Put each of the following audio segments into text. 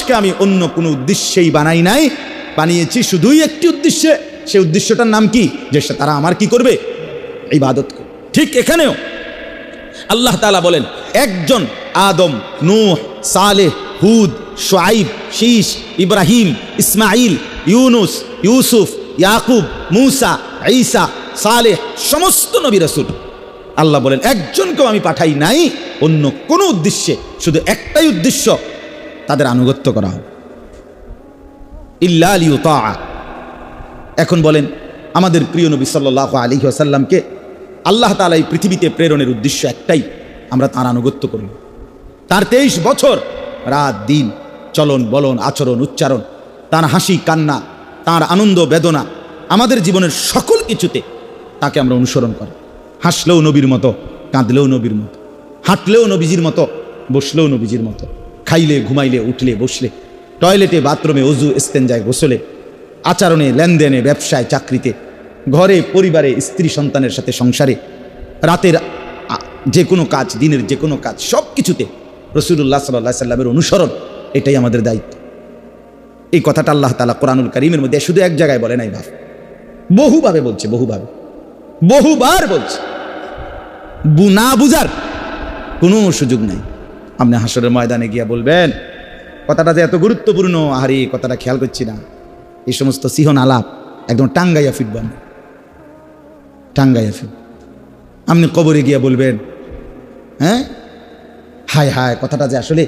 মানুষকে আমি অন্য কোনো উদ্দেশ্যেই বানাই নাই, বানিয়েছি শুধুই একটি উদ্দেশ্যে। সেই উদ্দেশ্যটার নাম কি? যে তারা আমার কি করবে? ইবাদত করবে। ঠিক এখানেও আল্লাহ তাআলা বলেন, একজন আদম, নূহ, সালেহ, হুদ, শুআইব, শীশ, ইব্রাহিম, ইসমাইল, ইউনুস, ইউসুফ, ইয়াকুব, মূসা, ঈসা, সালেহ, সমস্ত নবী রাসূল আল্লাহ বলেন একজনকেও আমি পাঠাই নাই অন্য কোনো উদ্দেশ্যে, শুধু একটাই উদ্দেশ্য, তাদের আনুগত্য করা হবে। ইল্লা লিয়ুতাআ। এখন বলেন, আমাদের প্রিয় নবী সাল্লাল্লাহু আলাইহি ওয়াসাল্লামকে আল্লাহ তাআলা এই পৃথিবীতে প্রেরণের উদ্দেশ্য একটাই, আমরা তাঁর আনুগত্য করব। তার 23 বছর রাত দিন চলন বলন, আচরণ, উচ্চারণ, তার হাসি কান্না, তার আনন্দ বেদনা, আমাদের জীবনের সকল কিছুতে তাকে আমরা অনুসরণ করি। হাসলেও নবীর মতো, কাঁদলেও নবীর মতো, হাঁটলেও নবীজির মতো, বসলেও নবীজির মতো, খাইলে, ঘুমাইলে, উঠলে, বসলে, টয়লেটে, বাথরুমে, ওযু, ইস্তেঞ্জায়, গোসলে, আচরণে, লেনদেনে, ব্যবসায়, চাকরিতে, ঘরে, পরিবারে, স্ত্রী সন্তানের সাথে সংসারে, রাতের যে কোনো কাজ, দিনের যে কোনো কাজ, সব কিছুতে রাসূলুল্লাহ সাল্লাল্লাহু আলাইহি সাল্লামের অনুসরণ, এটাই আমাদের দায়িত্ব। এই কথাটা আল্লাহ তাআলা কোরআনুল কারীমের মধ্যে শুধু এক জায়গায় বলে নাই, বহুভাবে বলছে, বহুবার বলছে। না বুঝার কোনো সুযোগ নাই। আপনি হাসরের ময়দানে গিয়া বলবেন কথাটা যে এত গুরুত্বপূর্ণ, আহারে কথাটা খেয়াল করছি না। এই সমস্ত সিহন আলাপ একদম টাঙ্গাইয়া ফিরবেন, টাঙ্গাইয়া ফির। আপনি কবরে গিয়া বলবেন, হ্যাঁ হায় হায় কথাটা যে আসলে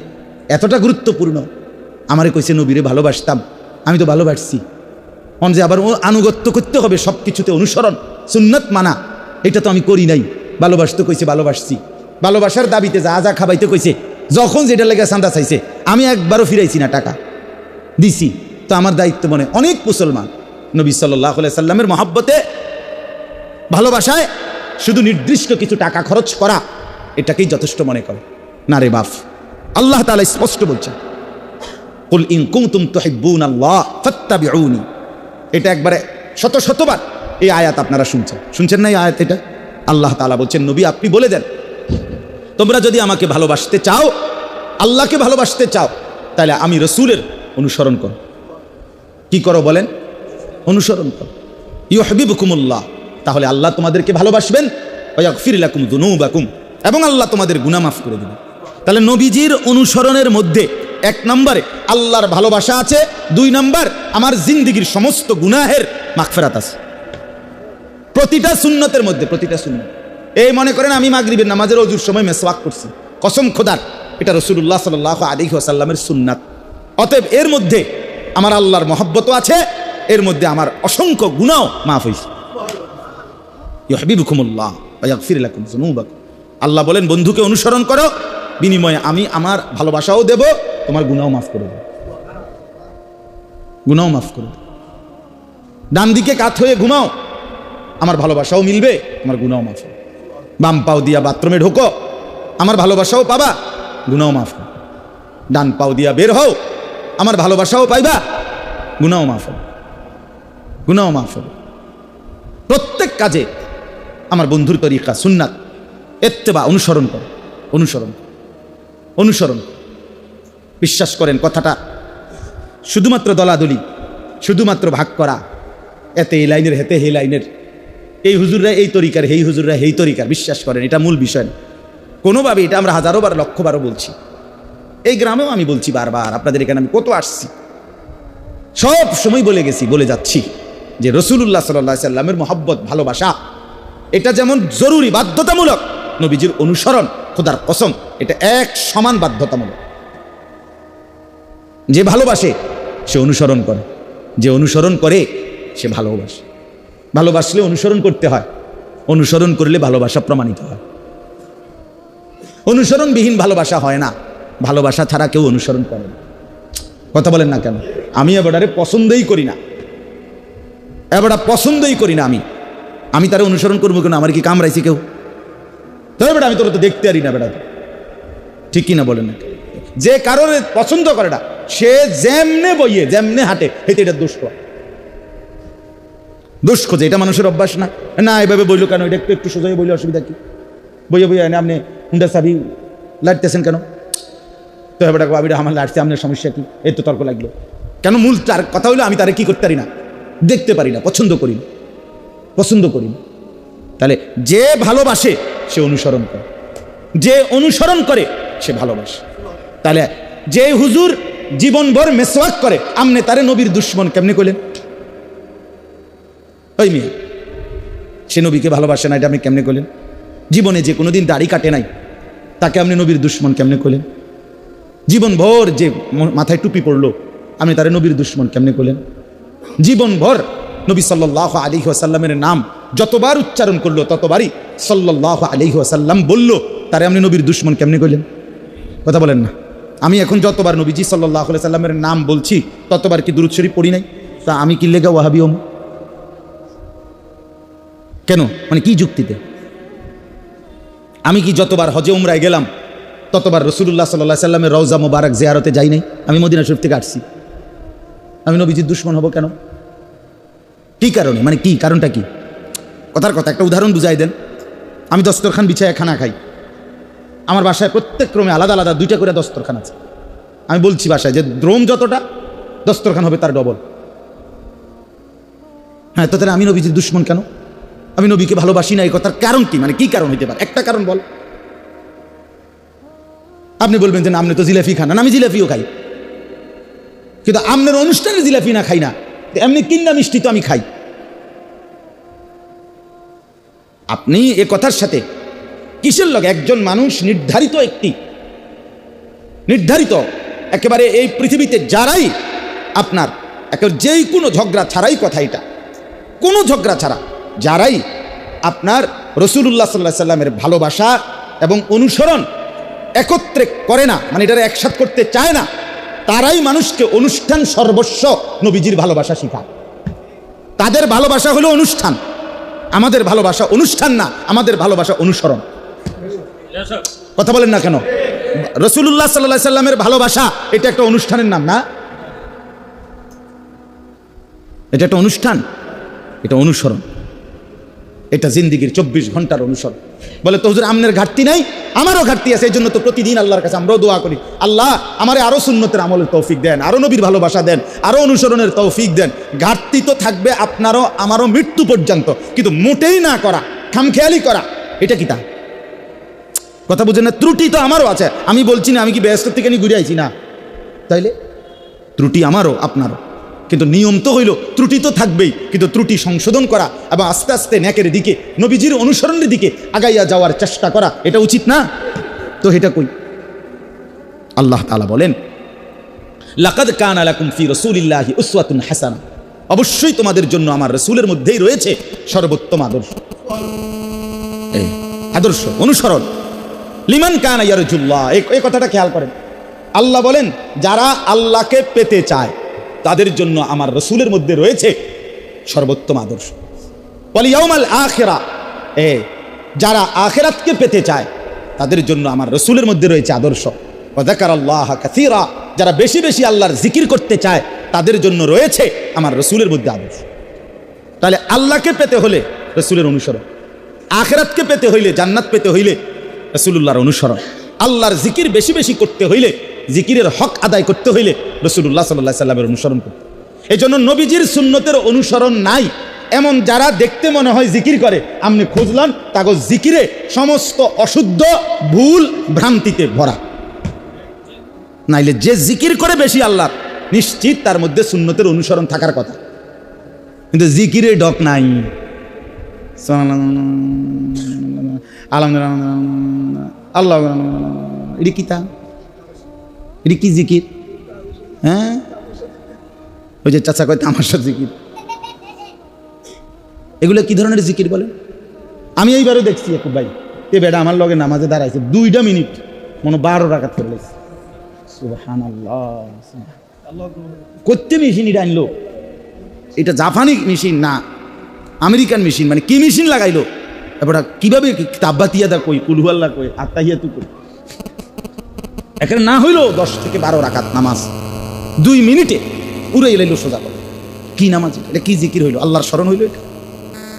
এতটা গুরুত্বপূর্ণ, আমারে কইছে নবীরে ভালোবাসতাম, আমি তো ভালোবাসছি, অন যে আবার আনুগত্য করতে হবে, সব কিছুতে অনুসরণ, সুন্নত মানা, এটা তো আমি করি নাই। ভালোবাসতে কইছে, ভালোবাসছি, ভালোবাসার দাবিতে যা যা খাবাইতে কইছে, যখন যেটা লেগে চাঁদা চাইছে আমি একবারও ফিরাইছি না, টাকা দিছি। তো আমার দায়িত্ব মনে অনেক মুসলমান নবী সাল্লাল্লাহু আলাইহি সাল্লামের মহব্বতে, ভালোবাসায় শুধু নির্দিষ্ট কিছু টাকা খরচ করা, এটাকেই যথেষ্ট মনে করে না রে বাপ। আল্লাহ তাআলা স্পষ্ট বলছেন, কুল ইন কুনতুম তুহিব্বুনাল্লাহ ফাত্তাবিউনি। এটা একবারে শতবার এই আয়াত আপনারা শুনছেন না? এই আয়াত এটা আল্লাহ তাআলা বলছেন, নবী আপনি বলে দেন, তোমরা যদি আমাকে ভালোবাসতে চাও, আল্লাহকে ভালোবাসতে চাও, তাহলে আমি রাসূলের অনুসরণ করো। কি করো বলেন? অনুসরণ করো। ইউহিব্বুকুমুল্লাহ, তাহলে আল্লাহ তোমাদেরকে ভালোবাসবেন, ওয়া ইয়াগফির লাকুম যুনুবাকুম, এবং আল্লাহ তোমাদের গুনাহ মাফ করে দিবেন। তাহলে নবীজির অনুসরণের মধ্যে 1 নম্বরে আল্লাহর ভালোবাসা আছে, 2 নম্বর আমার জিন্দেগীর সমস্ত গুনাহের মাগফিরাত আছে। প্রতিটা সুন্নতের মধ্যে, প্রতিটা সুন্নত। এই মনে করেন আমি মাগরিবের নামাজের ওযুর সময় মেসওয়াক করছি, কসম খোদার এটা রাসূলুল্লাহ সাল্লাল্লাহু আলাইহি ওয়াসাল্লামের সুন্নাত। অতএব এর মধ্যে আমার আল্লাহর মহব্বতও আছে, এর মধ্যে আমার অসংখ্য গুনাহ মাফ হইছে। ইউহিব্বুকুমুল্লাহ ওয়া ইয়াগফির লাকুম যুনুবাকুম। আল্লাহ বলেন বন্ধুকে অনুসরণ করো, বিনিময়ে আমি আমার ভালোবাসাও দেব, তোমার গুনাহও মাফ করে দেব, গুনাহও মাফ করে দেব। ডান দিকে কাত হয়ে ঘুমাও, আমার ভালোবাসাও মিলবে, তোমার গুনাহও মাফ হবে। বাম পাও দিয়া বাথরুমে ঢোকো, আমার ভালোবাসাও পাবা, গুনাহও মাফ হবে। ডান পাও দিয়া বের হও, আমার ভালোবাসাও পাইবা, গুনাহও মাফ হবে, গুনাহও মাফ হবে। প্রত্যেক কাজে আমার বন্ধুর তরিকা, সুন্নাত, ইত্তেবা, অনুসরণ করো, অনুসরণ, অনুসরণ। বিশ্বাস করেন কথাটা শুধুমাত্র দলাদলি, শুধুমাত্র ভাগ করা, এতে এই লাইনের, হেতে এই লাইনের, এই হুজুররা এই তরিকার, এই হুজুররা এই তরিকার, বিশ্বাস করেন এটা মূল বিষয় না কোনোভাবে। এটা আমরা হাজারো বার, লক্ষবারও বলছি, এই গ্রামেও আমি বলছি বারবার, আপনাদের এখানে আমি কত আসছি, সব সময় বলে গেছি, বলে যাচ্ছি যে রাসূলুল্লাহ সাল্লাল্লাহু আলাইহি সাল্লামের মহব্বত, ভালোবাসা, এটা যেমন জরুরি, বাধ্যতামূলক, নবীজির অনুসরণ খোদার কসম এটা এক সমান বাধ্যতামূলক। যে ভালোবাসে সে অনুসরণ করে, যে অনুসরণ করে সে ভালোবাসে। ভালোবাসলে অনুসরণ করতে হয়, অনুসরণ করলে ভালোবাসা প্রমাণিত হয়। অনুসরণবিহীন ভালোবাসা হয় না, ভালোবাসা ছাড়া কেউ অনুসরণ করে না। কথা বলেন না কেন? আমি এবারে পছন্দই করি না, এবারে পছন্দই করি না। আমি তারা অনুসরণ করবো কেন? আমার কি কামড়াইছি কেউ? তবে বেটা আমি তোর তো দেখতে পারি না, বেটা ঠিক কিনা বলেন না? যে কারোর পছন্দ করে না, সে যেমনে বইয়ে, যেমনে হাঁটে, হেতে এটা দোষ করে, দোষ খোঁজে। এটা মানুষের অভ্যাস না? না এভাবে বইলো কেন? এটা একটু সোজা বইলে অসুবিধা কি? বইয়ে বইয়ে আপনি হুন্ডা চাবি লাইতেছেন কেন? তো এবার বাবিটা আমার লাড়ছে, আপনার সমস্যা কি? এই তো তর্ক লাগলো কেন? মূল তার কথা হলো আমি তারে কি করতে পারি না, দেখতে পারি না, পছন্দ করি না। তাহলে যে ভালোবাসে সে অনুসরণ করে, যে অনুসরণ করে সে ভালোবাসে। তাহলে যে হুজুর জীবনভর মেসওয়াক করে, আমনে তারে নবীর দুশ্মন কেমনে কইলেন? ওই মিয়া, সে নবীকে ভালোবাসে না, এটা আপনি কেমনে কইলেন? জীবনে যে কোনোদিন দাড়ি কাটে নাই, তাকে আপনি নবীর দুশ্মন কেমনে কইলেন? জীবনভর যে মাথায় টুপি পড়লো, আপনি তারে নবীর দুশ্মন কেমনে কইলেন? জীবনভর নবী সাল্লাল্লাহু আলাইহি ওয়াসাল্লামের নাম যতবার উচ্চারণ করলো ততবারই সাল্লাল্লাহু আলাইহি ওয়াসাল্লাম বলল, তারে আপনি নবীর দুশ্মন কেমনে কইলেন? কথা বলেন না। আমি এখন যতবার নবীজি সাল্লাল্লাহু আলাইহি ওয়াসাল্লামের নাম বলছি ততবার কি দুরূদ শরীফ পড়ি নাই? তা আমি কি লেগা ওয়াহাবি হম? কেন? মানে কি যুক্তিতে? আমি কি যতবার হজে উমরায় গেলাম ততবার রাসূলুল্লাহ সাল্লাল্লাহু আলাইহি ওয়াসাল্লামের রওজা মুবারক জিয়ারতে যাই নাই? আমি মদিনা শরীফ থেকে আসছি, আমি নবীজির দুশ্মন হব কেন? কি কারণে? মানে কি কারণটা কি? কথার কথা একটা উদাহরণ বুঝাই দেন। আমি দস্তরখান বিছায় খানা খাই, আমার বাসায় প্রত্যেক ক্রমে আলাদা আলাদা 2টা করে দস্তরখান আছে। আমি বলছি বাসায় যে দ্রোম যতটা দস্তরখান হবে তার ডবল। হ্যাঁ, তো তাহলে আমি নবীজির দুশ্মন কেন? আমি নবীকে ভালোবাসি না, এই কথার কারণ কি? মানে কি কারণ হইতে পারে? একটা কারণ বল। আপনি বলবেন যে না, আপনি তো জিলাপি খান না। আমি জিলাপিও খাই, কিন্তু আপনার অনুষ্ঠানে জিলাপি না খাই না, এমনি কিন্না মিষ্টি তো আমি খাই। আপনি এ কথার সাথে কিসের লগে? একজন মানুষ নির্ধারিত একেবারে এই পৃথিবীতে যারাই আপনার একেবারে যেই কোনো ঝগড়া ছাড়াই, কথা এটা কোনো ঝগড়া ছাড়া যারাই আপনার রাসূলুল্লাহ সাল্লাল্লাহু আলাইহি সাল্লামের ভালোবাসা এবং অনুসরণ একত্রে করে না, মানে এটার একসাথ করতে চায় না, তারাই মানুষকে অনুষ্ঠান সর্বস্ব নবীজির ভালোবাসা শেখায়। তাদের ভালোবাসা হলো অনুষ্ঠান, আমাদের ভালোবাসা অনুষ্ঠান না, আমাদের ভালোবাসা অনুসরণ। কথা বলেন না কেন? রাসূলুল্লাহ সাল্লাল্লাহু আলাইহি সাল্লামের ভালোবাসা এটা একটা অনুষ্ঠানের নাম না, এটা একটা অনুষ্ঠান, এটা অনুসরণ, এটা জিন্দিগির 24 ঘন্টার অনুসরণ। বলে তো হুজুর আমনের ঘাটতি নাই? আমারও ঘাটতি আছে, এই জন্য তো প্রতিদিন আল্লাহর কাছে আমরাও দোয়া করি, আল্লাহ আমারে আরো সুন্নতের আমলের তৌফিক দেন, আরো নবীর ভালোবাসা দেন, আরো অনুসরণের তৌফিক দেন। ঘাটতি তো থাকবে আপনারও আমারও মৃত্যু পর্যন্ত, কিন্তু মোটেই না করা, খামখেয়ালি করা, এটা কি তা? কথা বুঝেন না? ত্রুটি তো আমারও আছে, আমি বলছি না আমি কি ব্যস্ত থেকে ঘুরে আইছি না, তাইলে ত্রুটি আমারও আপনারও, কিন্তু নিয়ম তো হইল ত্রুটি তো থাকবেই, কিন্তু ত্রুটি সংশোধন করা এবং আস্তে আস্তে নেকের দিকে, নবীজির অনুসরণের দিকে আগাইয়া যাওয়ার চেষ্টা করা, এটা উচিত না? তো এটা কই? আল্লাহ তাআলা বলেন, লাকাদ কানা লাকুম ফি রাসূলিল্লাহি উসওয়াতুন হাসানাহ, অবশ্যই তোমাদের জন্য আমার রাসূলের মধ্যেই রয়েছে সর্বোত্তম আদর্শ। এই আদর্শ অনুসরণ, লিমান কানা ইয়ারজুল্লাহ, এই কথাটা খেয়াল করেন। আল্লাহ বলেন যারা আল্লাহকে পেতে চায় তাদের জন্য আমার রাসূলের মধ্যে রয়েছে সর্বোত্তম আদর্শ। ওয়াল ইয়াউমাল আখিরা, যারা আখিরাতকে পেতে চায় তাদের জন্য আমার রাসূলের মধ্যে রয়েছে আদর্শ। ওয়া যাকারাল্লাহ কাসীরা, যারা বেশি বেশি আল্লাহর জিকির করতে চায় তাদের জন্য রয়েছে আমার রাসূলের মধ্যে আদর্শ। তাহলে আল্লাহকে পেতে হলে রাসূলের অনুসরণ, আখিরাতকে পেতে হইলে, জান্নাত পেতে হইলে রাসূলুল্লাহর অনুসরণ, আল্লাহর জিকির বেশি বেশি করতে হইলে, জিকিরের হক আদায় করতে হইলে রাসূলুল্লাহ সাল্লাল্লাহু আলাইহি সাল্লামের অনুসরণ করতে। এই জন্য নবীজির সুন্নতের অনুসরণ নাই এমন যারা দেখতে মনে হয় জিকির করে, আপনি খুঁজলাম তাগো জিকিরে সমস্ত অশুদ্ধ, ভুল, ভ্রান্তিতে ভরা। নাইলে যে জিকির করে বেশি আল্লাহর, নিশ্চিত তার মধ্যে সুন্নতের অনুসরণ থাকার কথা, কিন্তু জিকিরে ডক নাই। আল্লাহ এটি কি তা? এটি কি জিকির? হ্যাঁ, ওই যে চাচা কয় তামাশা জিকির, এগুলো কি ধরনের জিকির বলেন? আমি এইবারও দেখছি একটু ভাই, এ বেটা আমার লগে নামাজে দাঁড়াইছে 2 মিনিট, মনে 12 রাকাত করে লেগেছে। সুবহানাল্লাহ, করতে মেশিন এটা আনলো, এটা জাপানি মেশিন না আমেরিকান মেশিন, মানে কি মেশিন লাগাইলো? এবারে কিভাবে তাব্বাতিয়া দা কই, কুল হুয়াল্লাহ কই, আত্তাহিয়াতু কই, এখানে না হইলো 10 থেকে 12 রাকাত নামাজ 2 মিনিটে উড়ে এলাইলো সোজা করে। কি নামাজ এটা? কি জিকির হইলো? আল্লাহর স্মরণ হইলো এটা?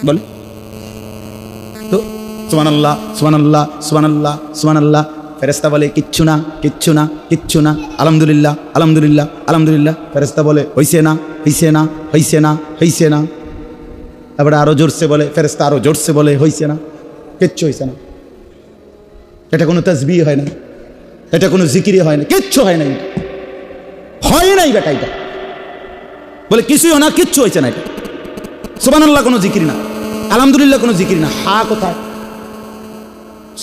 বলে তো সুবহানাল্লাহ সুবহানাল্লাহ সুবহানাল্লাহ সুবহানাল্লাহ ফেরেশতা বলে কিচ্ছু না, কিচ্ছু না, কিচ্ছু না, আলহামদুলিল্লাহ, আলহামদুলিল্লাহ, আলহামদুলিল্লাহ। ফেরেশতা বলে হইছে না, হইছে না, হইছে না, হইছে না। তারপরে আরো জোরসে বলে, ফেরেশতা আরো জোরসে বলে হইছে না, কিচ্ছু হইছে না। এটা কোনো তাসবিহ হয় না, এটা কোনো জিকিরি হয় না, কিচ্ছু হয় নাই, হয় নাই বেটা। এটা বলে কিছুই হয় না, কিচ্ছু হয়েছে না। এটা সুবহানাল্লাহ কোনো জিকির না, আলহামদুলিল্লাহ কোনো জিকির না। হা কোথায়?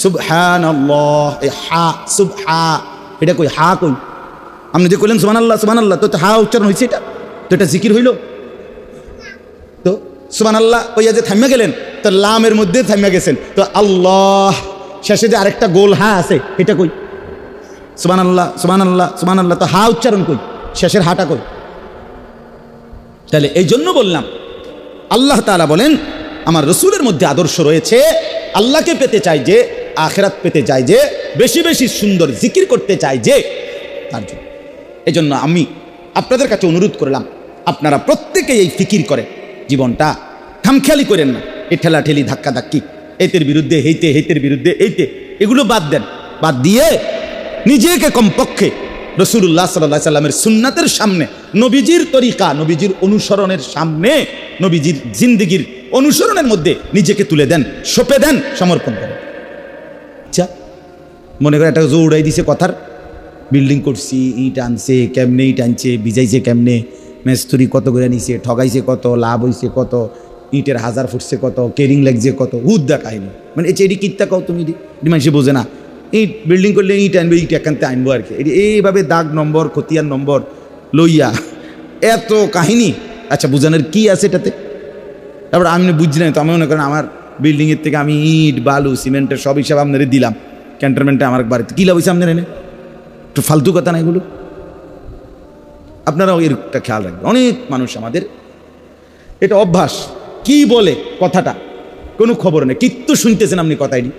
সুবহানাল্লাহ, এই হা, সুবহা, এটা কই? হা কই? আপনি যে কইলেন সুবহানাল্লাহ সুবহানাল্লাহ, তো হা উচ্চারণ হয়েছে, এটা তো এটা জিকির হইল? তো সুবহানাল্লাহ কইয়া যে থামিয়া গেলেন, তো লামের মধ্যে থামিয়া গেছেন, তো আল্লাহ শেষে যে আরেকটা গোল হা আছে, এটা কই? সুবহানাল্লাহ সুবহানাল্লাহ সুবহানাল্লাহ, তো হা উচ্চারণ কই? শেষের হাটা কই? তাহলে এই জন্য বললাম, আল্লাহ তাআলা বলেন আমার রসুলের মধ্যে আদর্শ রয়েছে, আল্লাহকে পেতে চাই যে, আখিরাত পেতে চাই যে, বেশি বেশি সুন্দর জিকির করতে চাই যে, তার জন্য। এই জন্য আমি আপনাদের কাছে অনুরোধ করলাম, আপনারা প্রত্যেকেই এই ফিকির করে জীবনটা খামখেয়ালি করেন না। এই ঠেলাঠেলি, ধাক্কা ধাক্কি, এইতের বিরুদ্ধে হেইতে, হেইতের বিরুদ্ধে এইতে, এগুলো বাদ দেন। বাদ দিয়ে নিজেকে কমপক্ষে রাসূলুল্লাহ সাল্লাল্লাহু আলাইহি সাল্লামের সুন্নাতের সামনে, নবীজির তরিকা, নবীজির অনুসরণের সামনে, নবীজির জিন্দেগির অনুসরণের মধ্যে নিজেকে তুলে দেন, সঁপে দেন, সমর্পণ করেন। আচ্ছা, মনে করে একটা জো উড়াই দিছে কথার, বিল্ডিং করছি, ইট আনছে কেমনে, ইট আনছে ভিজাইছে কেমনে, মেস্তুরি কত করে নিছে, ঠগাইছে কত, লাভ হইছে কত, ইটের হাজার ফুটছে কত, কেরিং লাগছে কত, হুদ্দা কাহিনী। মানে এটি কিত্তা কও তুমি, মানুষে বোঝে না। ইট বিল্ডিং করলে ইট আনবে, ইট একান্তে আনবো আর কি। এটি এইভাবে দাগ নম্বর, খতিয়ান নম্বর লইয়া এত কাহিনী। আচ্ছা, বোঝানোর কি আছে এটাতে? তারপর আমি বুঝছি না, তো আমি মনে করেন আমার বিল্ডিংয়ের থেকে আমি ইট, বালু, সিমেন্টের সব হিসাব আপনাদের দিলাম, ক্যান্টনমেন্টে আমার বাড়িতে কী লাভ হয়েছে আপনার এনে? একটু ফালতু কথা না এগুলো। আপনারাও এরটা খেয়াল রাখবেন। অনেক মানুষ আমাদের এটা অভ্যাস, কি বলে কথাটা কোনো খবর নেই, কিত্তু শুনতেছেন আপনি কথাটি,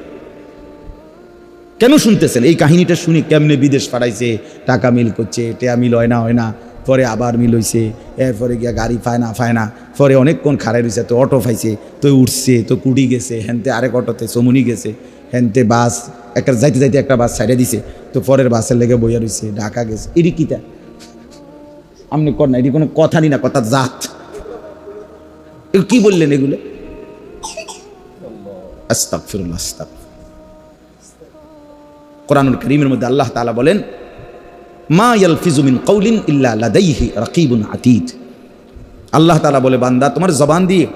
কেন শুনতেছেন? এই কাহিনীটা শুনি কেমনে বিদেশ পাঠাইছে, টাকা মিল করছে, টেয়া মিল হয় না, পরে আবার মিল হইছে, এরপরে গিয়া গাড়ি ফায় না, পরে অনেকক্ষণ খাড়াই রয়েছে, তো অটো ফাইছে, তো উঠছে, তো কুড়ি গেছে, হেনতে আরেক অটোতে চমুনি গেছে, হেনতে বাস একটা যাইতে যাইতে একটা বাস ছাইড়ে দিছে, তো পরের বাসের লেগে বইয়া রয়েছে, ঢাকা গেছে। এটি কিটা আপনি কর না, এটি কোনো কথা নি না, কথা জাত। কি বললেন এগুলো? আস্তাগফিরুল্লাহ, আস্তাগফিরুল্লাহ। কোরআনুল কারীমের মধ্যে আল্লাহ তাআলা বলেন, মা ইয়ালফিজু মিন কাউলিন ইল্লা লাদাইহি রাকিবুন আতীদ। আল্লাহ তাআলা বলে, বান্দা তোমার জবান দিয়ে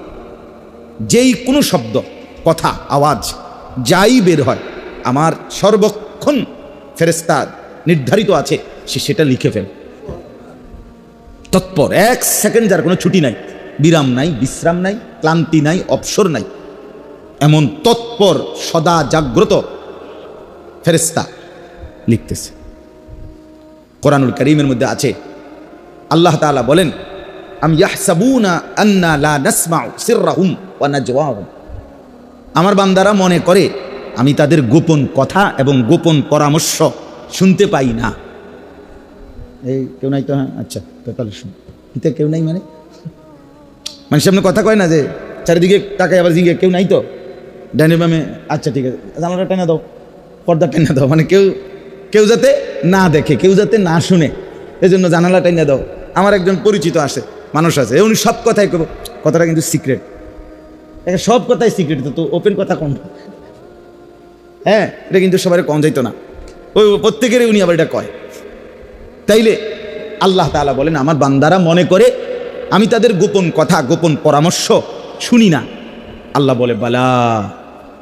যেই কোনো শব্দ, কথা, আওয়াজ যাই বের হয়, আমার সর্বক্ষণ ফেরেশতা নির্ধারিত আছে, সে সেটা লিখে ফেল। তৎপর, এক সেকেন্ড যার কোনো ছুটি নাই, বিরাম নাই, বিশ্রাম নাই, ক্লান্তি নাই, অবসর নাই, এমন তৎপর সদা জাগ্রত ফেরেশতা লিখতেছে। কোরআনুল কারীমের মধ্যে আছে, আল্লাহ তাআলা বলেন, আম ইয়াহসাবুনা আন্না লা নাসমাউ সিররাহুম ওয়া নাজওয়াহুম। আমার বান্দারা মনে করে আমি তাদের গোপন কথা এবং গোপন পরামর্শ শুনতে পাই না। এই কেউ নাই তো? হ্যাঁ, আচ্ছা, তাহলে শুন। কিতে কেউ নাই মানে মানুষ সামনে কথা কয় না যে চারিদিকে তাকাই আবার জিগে কেউ নাই তো ডাইনে বামে? আচ্ছা ঠিক আছে, জানালাটা টেনে দাও, পর্দা টেনে দাও, মানে কেউ যাতে না দেখে, কেউ যাতে না শুনে, এই জন্য জানালা টেনে দাও। আমার একজন পরিচিত আসে, মানুষ আছে, উনি সব কথাই করবো, কথাটা কিন্তু সিক্রেট, সব কথাই সিক্রেট, তো ওপেন কথা কোন? হ্যাঁ, এটা কিন্তু সবাই কম যাইতো না, ওই প্রত্যেকেরই উনি আবার এটা কয়। তাইলে আল্লাহ তাআলা বলেন, আমার বান্দারা মনে করে আমি তাদের গোপন কথা, গোপন পরামর্শ শুনি না। আল্লাহ বলে, বালা,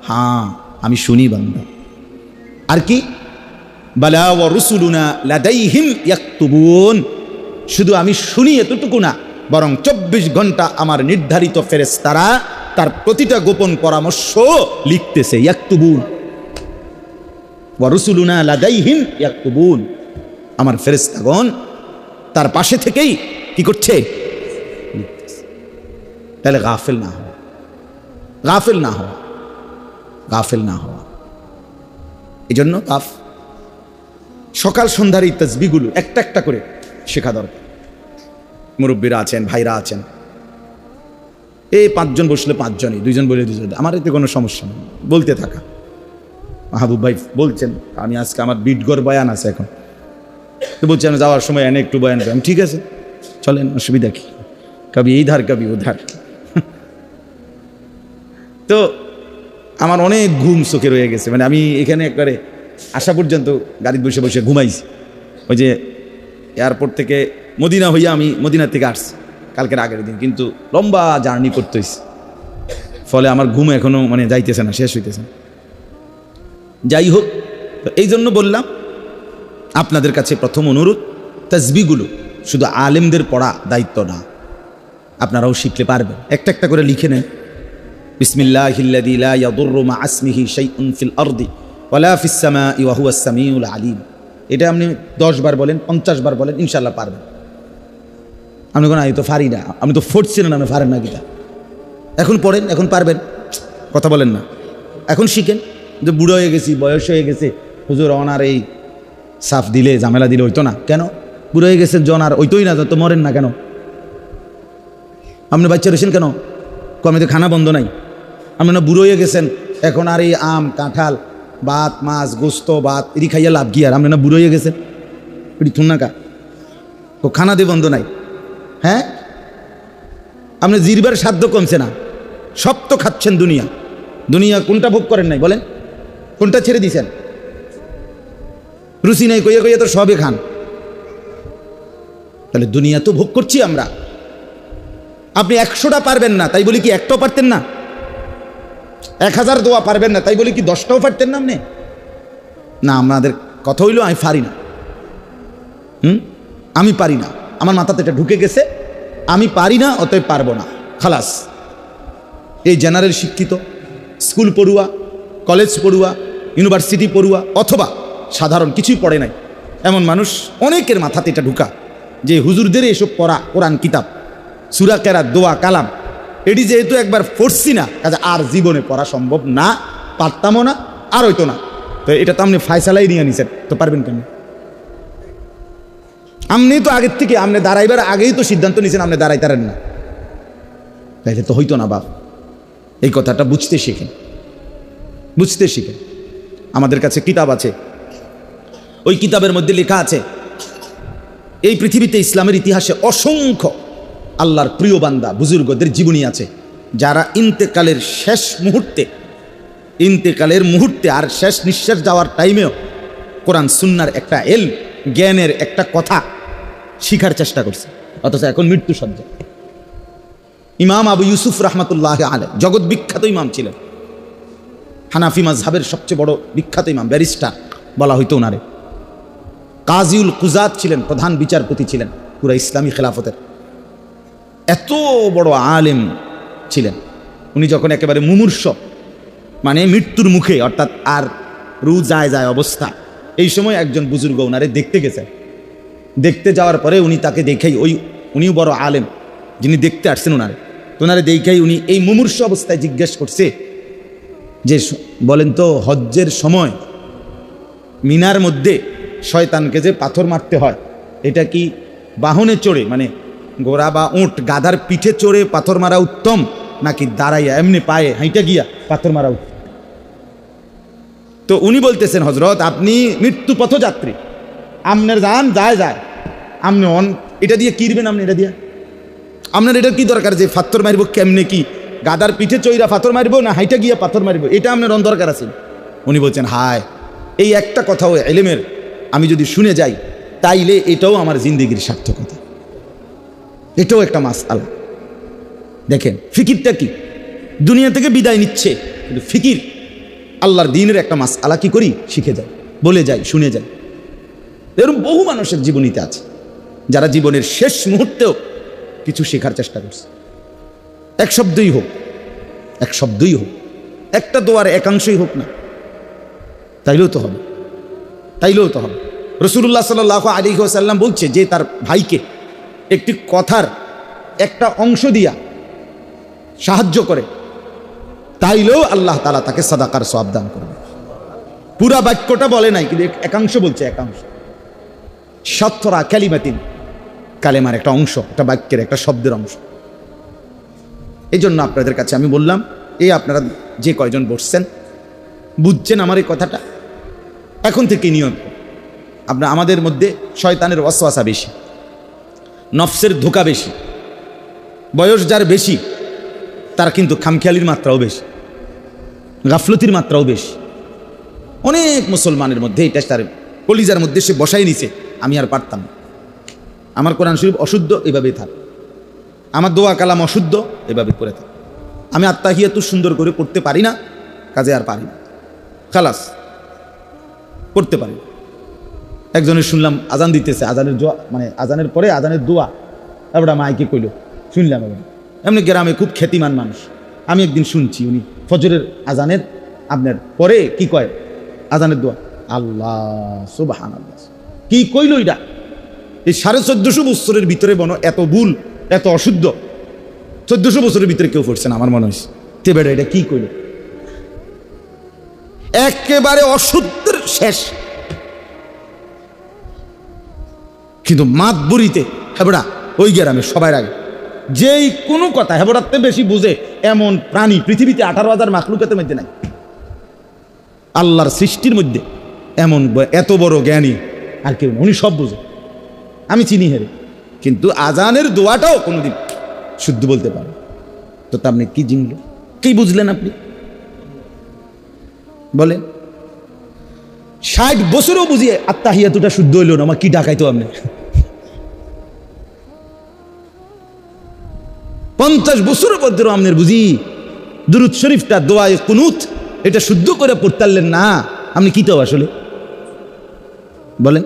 হ্যাঁ আমি শুনি বান্দা। আর কি? বালা ওয়া রুসুলুনা লাদাইহিম ইয়াকতুবুন। শুধু আমি শুনি এতটুকু না, বরং 24 ঘন্টা আমার নির্ধারিত ফেরেশতারা তার প্রতিটা গোপন পরামর্শ লিখতেছে। ইয়াকতুবুন ওয়া রুসুলুনা লাদাইহিম ইয়াকতুবুন। আমার ফেরেশতাগণ তার পাশে থেকেই কি করছে? লিখতেছে। তাহলে গাফিল না হওয়া, গাফিল না হওয়া, গাফিল না হওয়া। এই জন্য সকাল সন্ধ্যার এই তাসবিহগুলো একটা একটা করে শেখা দরকার। মুরব্বীরা আছেন, ভাইরা আছেন, এই 5 জন বসলে 5 জনই, 2 জন বলে 2 জন, আমার এতে কোনো সমস্যা নেই, বলতে থাকা। মাহবুব ভাই বলছেন আমি আজকে আমার বিটগড় বয়ান আছে এখন, তো বলছি আমি যাওয়ার সময় এনে একটু বয়ান করি। আমি ঠিক আছে চলেন, অসুবিধা কি, কবি এই ধার কবি ওধার। তো আমার অনেক ঘুম চোখে রয়ে গেছে, মানে আমি এখানে একবারে আসা পর্যন্ত গাড়িতে বসে বসে ঘুমাইছি। ওই যে এয়ারপোর্ট থেকে মদিনা হইয়া আমি মদিনা থেকে আসছি কালকের আগের দিন, কিন্তু লম্বা জার্নি করতে হয়েছে, ফলে আমার ঘুম এখনও মানে যাইতেছে না, শেষ হইতেছে না। যাই হোক, তো এই জন্য বললাম আপনাদের কাছে প্রথম অনুরোধ, তাসবিহগুলো শুধু আলেমদের পড়া দায়িত্ব না, আপনারাও শিখলে পারবেন। একটা একটা করে লিখে নেন। বিসমিল্লাহিল্লাযী লা ইয়াদুররু মা ইসমিহি শাইউন ফিল আরদি ওয়ালা ফিস সামাই ওয়া হুয়াস সামিউল আলিম। এটা আপনি 10 বার বলেন, 50 বার বলেন, ইনশাআল্লাহ পারবেন। আমি কোনো আমি তো পারি না, আমি তো ফোর্টছি না, আমি পারেন না গীতা। এখন পড়েন, এখন পারবেন, কথা বলেন না, এখন শিখেন। যে বুড়ো হয়ে গেছি, বয়স হয়ে গেছে, হুজুর অনার এই সাফ দিলে ঝামেলা দিলে হইতো না কেন? বুড়ো হয়ে গেছেন জন আর হইতোই না, তো মরেন না কেন? আপনি বাচ্চা রয়েছেন কেন? কমে তো খানা বন্ধ নাই। আপনি না বুড়ো হয়ে গেছেন, এখন আর এই আম কাঁঠাল ভাত মাছ গোস্ত ভাত এটি খাইয়া লাভ কি? আর আপনি না বুড়ো হয়ে গেছেন, এটি থুন না কা তো খানা দিয়ে বন্ধ নাই। হ্যাঁ, আপনি জিরবার সাধ্য কমছে না, সব তো খাচ্ছেন। দুনিয়া দুনিয়া কোনটা ভোগ করেন নাই বলেন? কোনটা ছেড়ে দিছেন? রুচি নাই কইয়া কইয়া তো সবে খান। তাহলে দুনিয়া তো ভোগ করছি আমরা। আপনি 100টা পারবেন না তাই বলি কি একটাও পারতেন না? 1000 দোয়া পারবেন না তাই বলি কি 10টাও পারতেন না? আপনি না, আমাদের কথা হইল আমি পারি না। আমি পারি না, আমার মাথাতে এটা ঢুকে গেছে, আমি পারি না, অতএব পারবো না, খালাস। এই জেনারেল শিক্ষিত, স্কুল পড়ুয়া, কলেজ পড়ুয়া, ইউনিভার্সিটি পড়ুয়া অথবা সাধারণ কিছুই পড়ে নাই এমন মানুষ অনেকের মাথাতে এটা ঢুকা যে হুজুরদের এসব পড়া কোরআন কিতাব সূরা কেরাত দোয়া কালাম এটি যেহেতু একবার পড়ছি না, কাজে আর জীবনে পড়া সম্ভব না, পারতামও না, আর হইতো না। তো এটা তো আপনি ফায়সালাই নিয়ে নিছেন, তো পারবেন কেন? আপনি তো আগের থেকে আপনি দাঁড়াইবার আগেই তো সিদ্ধান্ত নিয়েছেন আপনি দাঁড়াইতারেন না, তাইলে তো হইতো না বাপ। এই কথাটা বুঝতে শিখেন, বুঝতে শিখেন। আমাদের কাছে কিতাব আছে, ওই কিতাবের মধ্যে লেখা আছে এই পৃথিবীতে ইসলামের ইতিহাসে অসংখ্য আল্লাহর প্রিয় বান্দা বুজুর্গদের জীবনী আছে, যারা ইন্তেকালের শেষ মুহূর্তে, ইন্তেকালের মুহূর্তে আর শেষ নিঃশ্বাস যাওয়ার টাইমেও কোরআন সুন্নাহর একটা জ্ঞানের একটা কথা শিখার চেষ্টা করছে, অথচ এখন মৃত্যু সজ্জা। ইমাম আবু ইউসুফ রাহমাতুল্লাহ আলাইহি জগৎ বিখ্যাত ইমাম ছিলেন, হানাফি মাযহাবের সবচেয়ে বড় বিখ্যাত ইমাম, ব্যারিস্টার বলা হইতো ওনারে। কাজীউল কুজাত ছিলেন, প্রধান বিচারপতি ছিলেন পুরা ইসলামী খেলাফতের। এত বড় আলেম ছিলেন উনি। যখন একেবারে মুমূর্ষ, মানে মৃত্যুর মুখে, অর্থাৎ আর রু যায় যায় অবস্থা, এই সময় একজন বুজুর্গ ওনারে দেখতে গেছেন। দেখতে যাওয়ার পরে উনি তাকে দেখেই, উনিও বড় আলেম যিনি দেখতে আসছেন ওনারে দেখেই উনি এই মুমূর্ষ অবস্থায় জিজ্ঞেস করছে যে বলেন তো, হজ্জের সময় মিনার মধ্যে শয়তানকে যে পাথর মারতে হয়, এটা কি বাহনে চড়ে, মানে ঘোড়া বা উট গাধার পিঠে চড়ে পাথর মারা উত্তম, নাকি দাঁড়াইয়া এমনি পায়ে হাইটা গিয়া পাথর মারা উত্তম? তো উনি বলতেছেন, হজরত আপনি মৃত্যু পথযাত্রী, আপনার যান যায় আপনি এটা দিয়ে কিরবেন? আপনি এটা দিয়ে আপনার এটা কি দরকার যে পাথর মারব? কেমনে কি গাদার পিঠে চইরা পাথর মারবো না হাইটা গিয়া পাথর মারবো? এটা আপনার দরকার আছে? উনি বলছেন, হায়, এই একটা কথাও এলেমের আমি যদি শুনে যাই তাইলে এটাও আমার জিন্দেগির সার্থকতা, এটাও একটা মাসআলা। দেখেন ফিকিরটা কি, দুনিয়া থেকে বিদায় নিচ্ছে, কিন্তু ফিকির আল্লাহর দ্বীনের একটা মাসআলা কি করি শিখে যায়, বলে যায়, শুনে যায়। এরকম বহু মানুষের জীবনীতে আছে যারা জীবনের শেষ মুহূর্তেও কিছু শেখার চেষ্টা করছে। এক শব্দই হোক, একটা দোয়ার একাংশই হোক না, তাইলেও তো হবে। রাসূলুল্লাহ সাল্লাল্লাহু আলাইহি ওয়াসাল্লাম বলছে যে তার ভাইকে একটি কথার একটা অংশ দিয়া সাহায্য করে, তাইলেও আল্লাহ তাআলা তাকে সাদাকার সওয়াব দান করবে। পুরা বাক্যটা বলে নাই, কিন্তু একাংশ বলছে, একাংশ। শাতরা কালিমাতিন, কালেমার একটা অংশ, একটা বাক্যের একটা শব্দের অংশ। এই জন্য আপনাদের কাছে আমি বললাম, আপনারা যে কয়জন বসছেন বুঝছেন আমার এই কথাটা, এখন থেকে নিয়ম আমাদের মধ্যে শয়তানের ওয়াসওয়াসা বেশি, নফসের ধোঁকা বেশি, বয়স যার বেশি তার কিন্তু খামখেয়ালির মাত্রাও বেশি, গাফলতির মাত্রাও বেশি। অনেক মুসলমানের মধ্যে এটা তার কলিজার মধ্যে সে বসাই নিছে, আমি আর পারতাম না, আমার কোরআন শরীফ অশুদ্ধ, এভাবেই থাক, আমার দোয়া কালাম অশুদ্ধ, এভাবে করে থাক, আমি আত্তাহিয়াতু সুন্দর করে পড়তে পারি না, কাজে আর পারি না, খালাস পড়তে পারি না। একজনের শুনলাম আজান দিতেছে, আজানের দোয়া মানে আজানের পরে আজানের দোয়া, তারপরে মাইকে কইল, শুনলাম এমনি গ্রামে খুব খ্যাতিমান মানুষ, আমি একদিন শুনছি উনি ফজরের আজানের আপনার পরে কি কয় আজানের দোয়া, আল্লাহ সুবহানাল্লাহ, কি কইল এটা? এই 1450 বছরের ভিতরে বনো এত ভুল, এত অশুদ্ধ 1400 বছরের ভিতরে কেউ পড়ছে না আমার মনে হয়েছে। তে বেটা এটা কি কইল? একেবারে অশুদ্ধের শেষ। কিন্তু মাতবুরিতে হেবড়া ওই গ্রামে সবাই আগে যেই কোনো কথা হেবড়াতে বেশি বুঝে এমন প্রাণী পৃথিবীতে 18,000 মাখলুকাতের মধ্যে নাই। আল্লাহর সৃষ্টির মধ্যে এমন এত বড় জ্ঞানী আর কেউ উনি সব বুঝে, আমি চিনি হেরে, কিন্তু আজানের দোয়াটাও কোনোদিন শুদ্ধ বলতে পারে। তো তা আপনি কি জিনল, কি বুঝলেন আপনি বলেন? 60 বছরও বুঝিয়ে আত্তাহিয়াতুটা শুদ্ধ হইল না, আমার কি ডাকাইতো আপনি? 50 বছরের মধ্যে আপনার বুঝি দুরূদ শরীফটা দোয়ায়ে কুনুত এটা শুদ্ধ করে পড়তারলেন না, আপনি কি তো আসলে বলেন?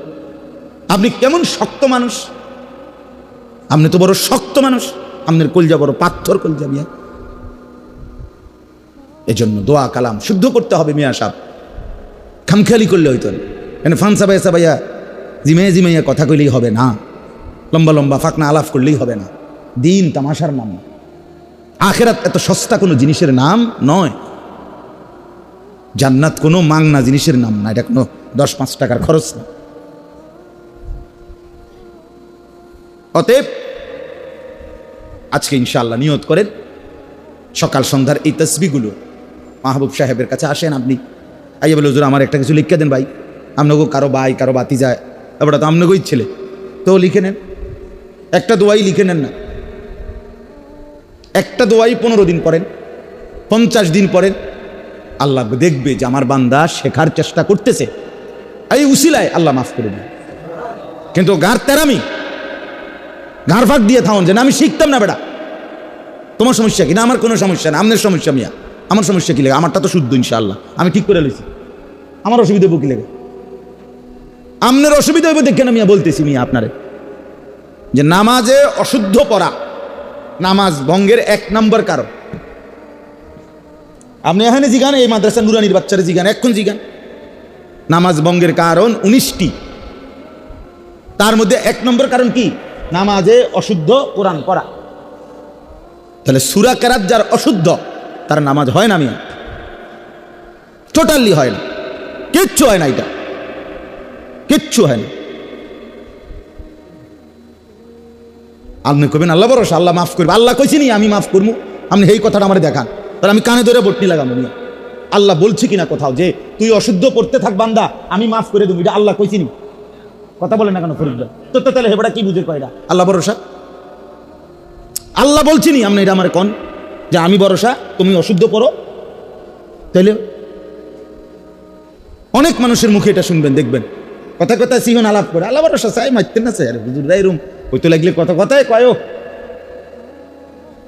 আপনি কেমন শক্ত মানুষ, আপনি তো বড় শক্ত মানুষ, আপনার কলজা বড় পাথর কলজা মিয়া। এজন্য দোয়া কালাম শুদ্ধ করতে হবে মিয়া সাহেব, খামখেয়ালি করলে হইতো না। এখানে ফানসা বাইসা ভাইয়া জিমাইয়া কথা কইলেই হবে না, লম্বা লম্বা ফাঁকনা আলাপ করলেই হবে না। দিন তামাশার নাম না, আখেরাত এত সস্তা কোনো জিনিসের নাম নয়, জান্নাত কোনো মাংনা জিনিসের নাম না, এটা কোনো 10-5 টাকার খরচ না। অতএব আজকে ইনশাআল্লাহ নিয়ত করেন সকাল সন্ধ্যার এই তসবিহগুলো মাহবুব সাহেবের কাছে আসেন আপনি, আইয়া বলে হুজুর আমার একটা কিছু লিখে দেন ভাই, আপনাকেও কারো ভাই কারো বাতি যায়, এবার তো আপনাকেই ছেলে, তো লিখে নেন, একটা দোয়াই লিখে নেন না, একটা দোয়াই 15 দিন পড়েন, 50 দিন পড়েন, আল্লাহ দেখবে যে আমার বান্দা শেখার চেষ্টা করতেছে, এই উসিলায় আল্লাহ মাফ করে দেন। কিন্তু গার তেরামি গার ফাঁক দিয়ে থাকুন যে না আমি শিখতাম না, বেটা তোমার সমস্যা কি? না আমার কোনো সমস্যা না, আপনার সমস্যা মিয়া, আমার সমস্যা কি লেগে? আমারটা তো শুদ্ধ ইনশাআল্লাহ, আমি ঠিক করে লইছি, আমার অসুবিধা হবো কি লেগে? আপনার অসুবিধা হইব দেখে না মিয়া বলতেছি মিয়া আপনারে যে নামাজে অশুদ্ধ পড়া নামাজ ভঙ্গের 1 নম্বর কারণ। আপনি এখানে জিগান, এই মাদ্রাসা নুরানির বাচ্চারা জিগান, এখন জিগান, নামাজ ভঙ্গের কারণ 19টি, তার মধ্যে 1 নম্বর কারণ কি? নামাজে অশুদ্ধ কোরআন পড়া। তাহলে সূরা কেরাত যার অশুদ্ধ তার নামাজ হয় না মিয়া, টোটালি হয় না, কিচ্ছু হয় না, এটা কিচ্ছু হয় না। আপনি কবেন আল্লাহ ভরসা, আল্লাহ মাফ করবে, আল্লাহ কইছি নি আমি মাফ করবো, আপনি এই কথাটা আমার দেখান, তাহলে আমি কানে ধরে বটনি লাগাবো মিয়া। আল্লাহ বলছি কিনা কোথাও যে তুই অশুদ্ধ পড়তে থাক বান্দা আমি মাফ করে দেবো, এটা আল্লাহ কইছি নি? কথা বলে না কেন ফরিদা? তো তাহলে হেবড়া কি বুঝে কয়টা আল্লাহ ভরসা? আল্লাহ বলছি নি আপনি এটা আমার কন যে আমি ভরসা তুমি অশুদ্ধ পড়ো? তাইলে অনেক মানুষের মুখে এটা শুনবেন, দেখবেন কথা কথা সিহন আলাপ করে আল্লাহ ভরসা চাই মারতেন না চাই, হুজুররা এরম হইতে লাগলে কথা কথায় কয়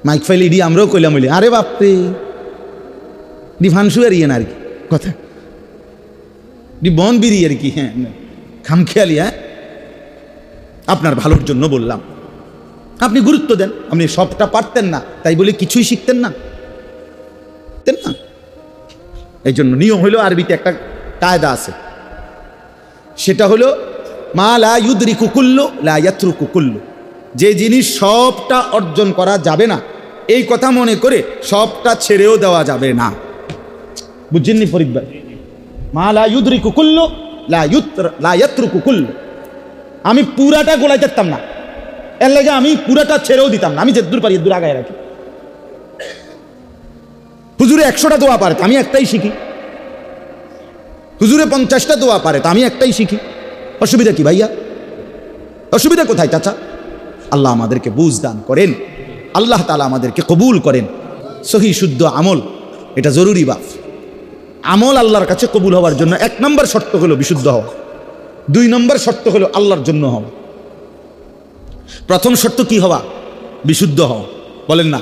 মাইক ফাইল ইডি আমরাও কইলাম বলি, আরে বাপরে ডি ফানসু আর ইয়ে না আর কি কথা ডি বন বিরি আর কি, হ্যাঁ খামখেয়ালি, হ্যাঁ আপনার ভালোর জন্য বললাম, আপনি গুরুত্ব দেন। আপনি সবটা পারতেন না তাই বলে কিছুই শিখতেন না, না। এই জন্য নিয়ম হইল আরবিতে একটা কায়দা আছে, সেটা হলো মা লা ইউদরিকু কুল্লু লা ইয়াতরুকু কুল্লু, যে জিনিস সবটা অর্জন করা যাবে না এই কথা মনে করে সবটা ছেড়েও দেওয়া যাবে না। বুঝছেননি ফরিদ ভাই? মা লা ইউদরিকু কুল্লু লা ইয়াতরুকু কুল্লু, আমি পুরাটা গোলাই যেতাম না, এর লাগে আমি পুরাটা ছেড়েও দিতাম না, আমি যে দূর পারি দূর আগায় রাখি। হুজুরে 100টা দোয়া পারে, আমি একটাই শিখি, হুজুরে 50টা দোয়া পারে, তা আমি একটাই শিখি, অসুবিধা কি ভাইয়া? অসুবিধা কোথায় চাচা? আল্লাহ আমাদেরকে বুঝ দান করেন, আল্লাহ তাআলা আমাদেরকে কবুল করেন। সহি শুদ্ধ আমল এটা জরুরি বাপ। আমল আল্লাহর কাছে কবুল হওয়ার জন্য 1 নম্বর শর্ত হলো বিশুদ্ধ হওয়া, 2 নম্বর শর্ত হলো আল্লাহর জন্য হওয়া। প্রথম শর্ত কি হওয়া? বিশুদ্ধ হওয়া। বলেন না,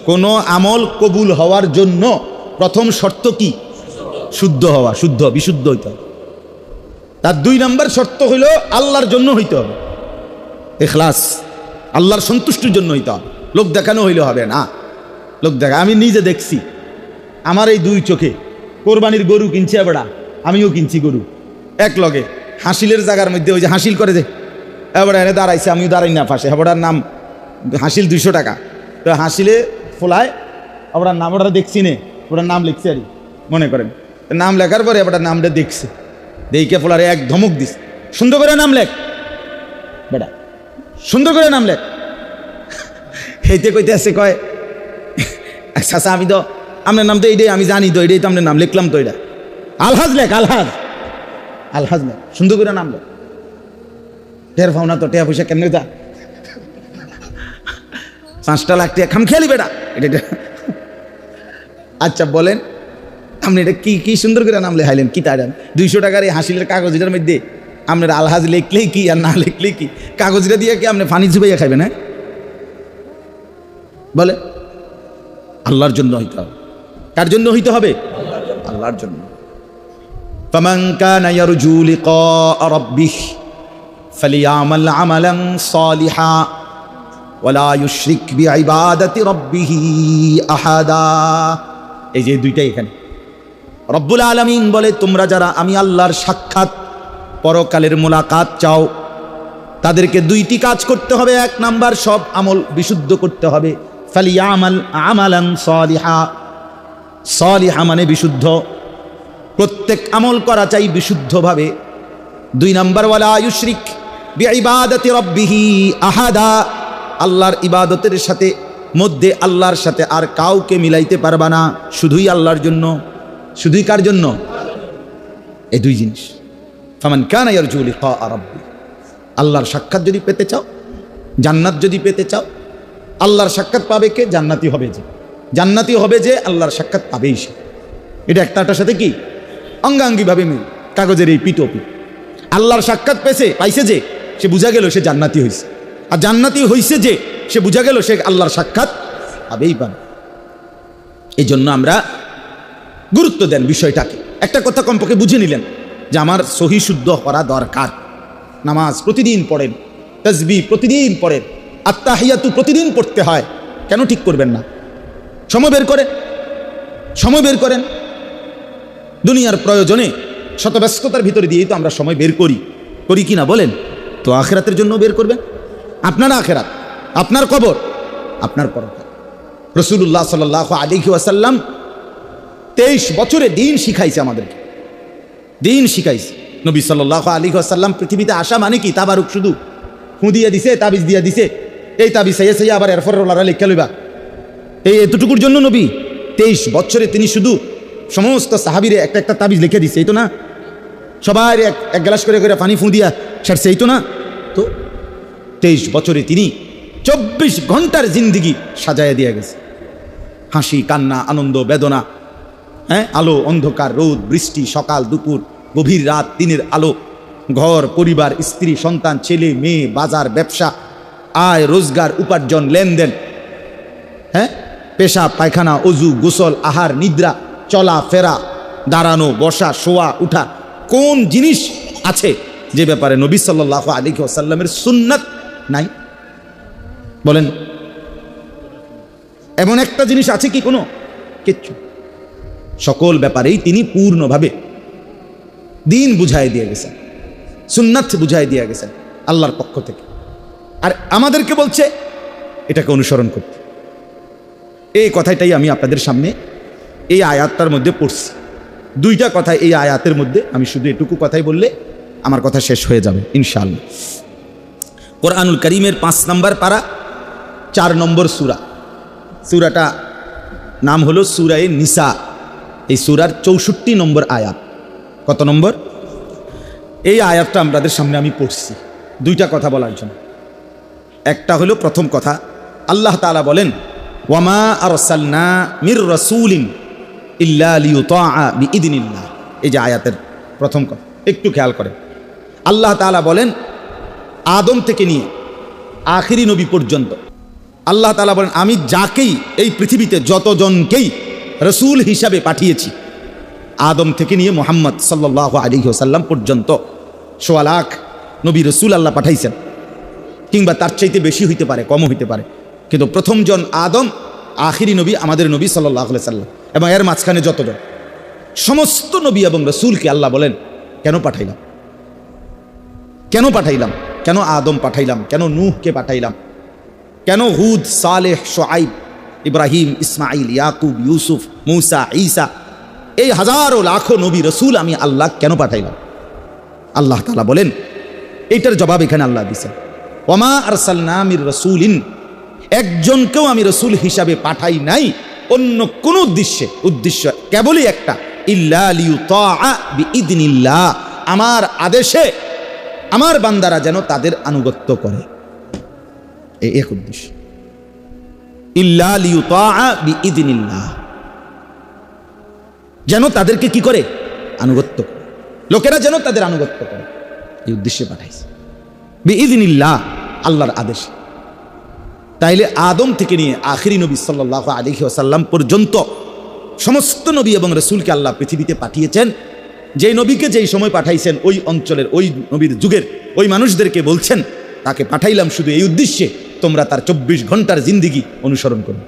কোনো আমল কবুল হওয়ার জন্য প্রথম শর্ত কি? শুদ্ধ হওয়া, শুদ্ধ বিশুদ্ধ হইতে হবে। তার 2 নম্বর শর্ত হইল আল্লাহর জন্য হইতে হবে, ইখলাস, আল্লাহর সন্তুষ্টির জন্য হইতে হবে। লোক দেখানো হইলে হবে না। লোক দেখা, আমি নিজে দেখছি, আমার এই 2 চোখে কোরবানির গরু কিনছে বেড়া, আমিও কিনছি গরু এক লগে। হাসিলের জায়গার মধ্যে ওই যে হাসিল করে যে এবার এনে দাঁড়াইছে, আমিও দাঁড়াই না পাশে। হেবড়ার নাম হাসিল 200 টাকা। তো হাসিলে ফোলায় ওটার নাম, ওটা দেখছি নে, ওটার নাম লিখছে আর মনে করেন। নাম লেখার পরে এবার নামটা দেখছে, দেখে ফোলারে এক ধমক দিস, সুন্দর করে নাম লেখ বেটা, সুন্দর করে নাম লেখ। হেইতে কইতে আসছে, কয় আচ্ছা আমি তো আপনার নাম তো এইটাই, আমি জানি তো এইটাই তো আপনার নাম, লিখলাম তো এটা, আলহাজ লেখ, আলহাজ, আলহাজ লেখ, সুন্দর করে নাম লেখ। টের পাও না তো, টেয়া পয়সা কেমনে যা 5 লাখ টাকা খাম খেয়ালি বেটা এটা। আচ্ছা বলেন আপনি এটা কি কি সুন্দর করে নাম লেখাইলেন, কি তাই 200 টাকার এই হাসিলের কাগজটার মধ্যে আপনার আলহাজ লিখলেই কি আর না লিখলেই কি? কাগজটা দিয়ে কি আপনি পানি চুবাইয়া খাইবেন? হ্যাঁ বলে আল্লাহর জন্য হইতে হবে। কার জন্য হইতে হবে? আল্লাহর জন্য। ফামান কানা ইয়ারজু লিকা রাব্বিহ ফালিয়ামাল আমালান সালিহা ওয়ালা ইউশরিক বিইবাদাতি রাব্বিহ আহাদা। এই যে 2টাই এখানে রব্বুল আলামিন বলে, তোমরা যারা আমি আল্লাহর সাক্ষাৎ পরকালের মোলাকাত চাও, তাদেরকে 2টি কাজ করতে হবে। 1 নাম্বার, সব আমল বিশুদ্ধ করতে হবে। ফালিয়ামাল আমালান সালিহা, সালিহা মানে বিশুদ্ধ, প্রত্যেক আমল করা চাই বিশুদ্ধভাবে। 2 নাম্বার, ওয়ালা ইউশরিক বিইবাদাতি রাব্বিহ আহাদা, আল্লাহর ইবাদতের সাথে মধ্যে আল্লাহর সাথে আর কাউকে মিলাইতে পারবা না, শুধুই আল্লাহর জন্য। শুধুই কার জন্য? এই 2 জিনিস। ফামান কানা ইয়ারজু লিকা রাব্বিহ, আল্লাহর সাক্ষাৎ যদি পেতে চাও, জান্নাত যদি পেতে চাও, আল্লাহর সাক্ষাৎ পাবে কে? জান্নাতি হবে যে, জান্নাতি হবে যে আল্লাহর সাক্ষাৎ পাবেই সে। এটা একটার সাথে কি অঙ্গাঙ্গিভাবে মিল। কাগজের এই পিটোপি আল্লাহর সাক্ষাৎ পাইছে যে, সে বুঝা গেল সে জান্নাতি হয়েছে। আর জান্নাতি হয়েছে যে, সে বুঝা গেল সে আল্লাহর সাক্ষাৎ পাবেই পাবে। এই জন্য আমরা গুরুত্ব দেন বিষয়টাকে। একটা কথা কমপক্ষে বুঝে নিলেন যে আমার সহি শুদ্ধ করা দরকার। নামাজ প্রতিদিন পড়েন, তাসবিহ প্রতিদিন পড়েন, আত্তাহিয়াতু প্রতিদিন পড়তে হয়। কেন ঠিক করবেন না? সময় বের করেন, সময় বের করেন। দুনিয়ার প্রয়োজনে শত ব্যস্ততার ভিতরে দিয়েই তো আমরা সময় বের করি, করি কি না বলেন? তো আখিরাতের জন্য বের করবেন। আপনার আখিরাত, আপনার কবর, আপনার পরকাল। রাসূলুল্লাহ সাল্লাল্লাহু আলাইহি ওয়াসাল্লাম 23 বছরে দিন শিখাইছে আমাদেরকে, দিন শিখাইছে। নবী সাল্লাল্লাহু আলাইহি ওয়াসাল্লাম পৃথিবীতে আসা মানে কি? তাবারুক শুধু ফু দিয়া দিছে, তাবিজ দিয়া দিছে, এই তাবিজ সাইয়া আবার এরপর ওলারা লেখা লইবা, এই এতটুকুর জন্য নবী 23 বছরে তিনি শুধু সমস্ত সাহাবীরে একটা একটা তাবিজ লিখে দিছে, এই তো না? সবাই এক গ্লাস করে করে পানি ফু দিয়া সারছে, এই তো না? তো 23 বছরে তিনি 24 ঘন্টার জিন্দিগি সাজায়া দিয়ে গেছে। হাসি, কান্না, আনন্দ, বেদনা, হ্যাঁ, আলো, অন্ধকার, রোদ, বৃষ্টি, সকাল, দুপুর, গভীর রাত, দিনের আলো, ঘর, পরিবার, স্ত্রী, সন্তান, ছেলে মেয়ে, বাজার, ব্যবসা, আয়, রোজগার, উপার্জন, লেনদেন, হ্যাঁ, পেশাব, পায়খানা, অজু, গোসল, আহার, নিদ্রা, চলা ফেরা, দাঁড়ানো, বসা, শোয়া, উঠা, কোন জিনিস আছে যে ব্যাপারে নবী সাল্লাল্লাহু আলাইহি ওয়াসাল্লামের সুন্নাত নাই? বলেন, এমন একটা জিনিস আছে কি? কোনো কিচ্ছু। সকল ব্যাপারেই তিনি পূর্ণভাবে দিন বুঝাই দিয়ে গেছেন, সুন্নাত বুঝাই দিয়ে গেছেন আল্লাহর পক্ষ থেকে। আর আমাদেরকে বলছে এটাকে অনুসরণ করতে। এই কথাটাই আমি আপনাদের সামনে এই আয়াতটার মধ্যে পড়ছি। 2টা কথা এই আয়াতের মধ্যে, আমি শুধু এটুকু কথাই বললে আমার কথা শেষ হয়ে যাবে ইনশাআল্লাহ। কোরআনুল কারীমের 5 নম্বর পারা 4 নম্বর সূরা, সূরাটা নাম হলো সূরা নিসা। এই সূরার 64 নম্বর আয়াত। কত নম্বর? এই আয়াতটা আপনাদের সামনে আমি পড়ছি দুইটা কথা বলার জন্য। একটা হলো প্রথম কথা, আল্লাহ তাআলা বলেন ওয়ামা আরসালনা মির রাসূলিন ইল্লা লিইউতাআ বিইذনিল্লাহ। এই যে আয়াতের প্রথম কথা একটু খেয়াল করেন। আল্লাহ তাআলা বলেন আদম থেকে নিয়ে আখিরি নবী পর্যন্ত আল্লাহ তাআলা বলেন আমি যাকেই এই পৃথিবীতে যতজনকেই রসুল হিসাবে পাঠিয়েছি, আদম থেকে নিয়ে মুহাম্মদ সাল্লাল্লাহু আলাইহি ওয়াসাল্লাম পর্যন্ত ১৬ লাখ নবী রসুল আল্লাহ পাঠাইছেন, কিংবা তার চাইতে বেশি হইতে পারে, কমও হইতে পারে, কিন্তু প্রথমজন আদম, আখিরি নবী আমাদের নবী সাল্লাল্লাহু আলাইহি ওয়াসাল্লাম, এবং এর মাঝখানে যতজন সমস্ত নবী এবং রসুলকে আল্লাহ বলেন কেন পাঠাইলাম, কেন পাঠাইলাম, কেন আদম পাঠাইলাম, কেন নূহকে পাঠাইলাম, কেন হুদ, সালেহ, শুআইব, ইব্রাহিম, ইসমাইল, ইয়াকুব, ইউসুফ, মূসা, ঈসা, এই হাজারো লাখো নবী রসুল আমি আল্লাহ কেন পাঠাইলাম? আল্লাহ তাআলা বলেন এইটার জবাব এখানে আল্লাহ দিয়েছেন ওয়ামা আরসালনা মির রাসূলিন, একজনকেও আমি রসুল হিসাবে পাঠাই নাই অন্য কোন উদ্দেশ্য কেবলই একটা, ইল্লা লিইউতাআ বিইذনিল্লাহ, আমার আদেশে আমার বান্দারা যেন তাদের আনুগত্য করে, এই এক উদ্দেশ্য, ইল্লা লিইউতাআ বিইذনিল্লাহ, যেন তাদেরকে কি করে? আনুগত্য করে, লোকেরা যেন তাদের আনুগত্য করে, এই উদ্দেশ্যে পাঠাইছে বিইذনিল্লাহ, আল্লাহর আদেশে। তাইলে আদম থেকে নিয়ে আখিরি নবী সাল্লাল্লাহু আলাইহি ওয়াসাল্লাম পর্যন্ত সমস্ত নবী এবং রসুলকে আল্লাহ পৃথিবীতে পাঠিয়েছেন। যেই নবীকে যেই সময় পাঠাইছেন ওই অঞ্চলের ওই নবীর যুগের ওই মানুষদেরকে বলছেন তাকে পাঠাইলাম শুধু এই উদ্দেশ্যে তোমরা তার 24 ঘন্টার জিন্দিগি অনুসরণ করো।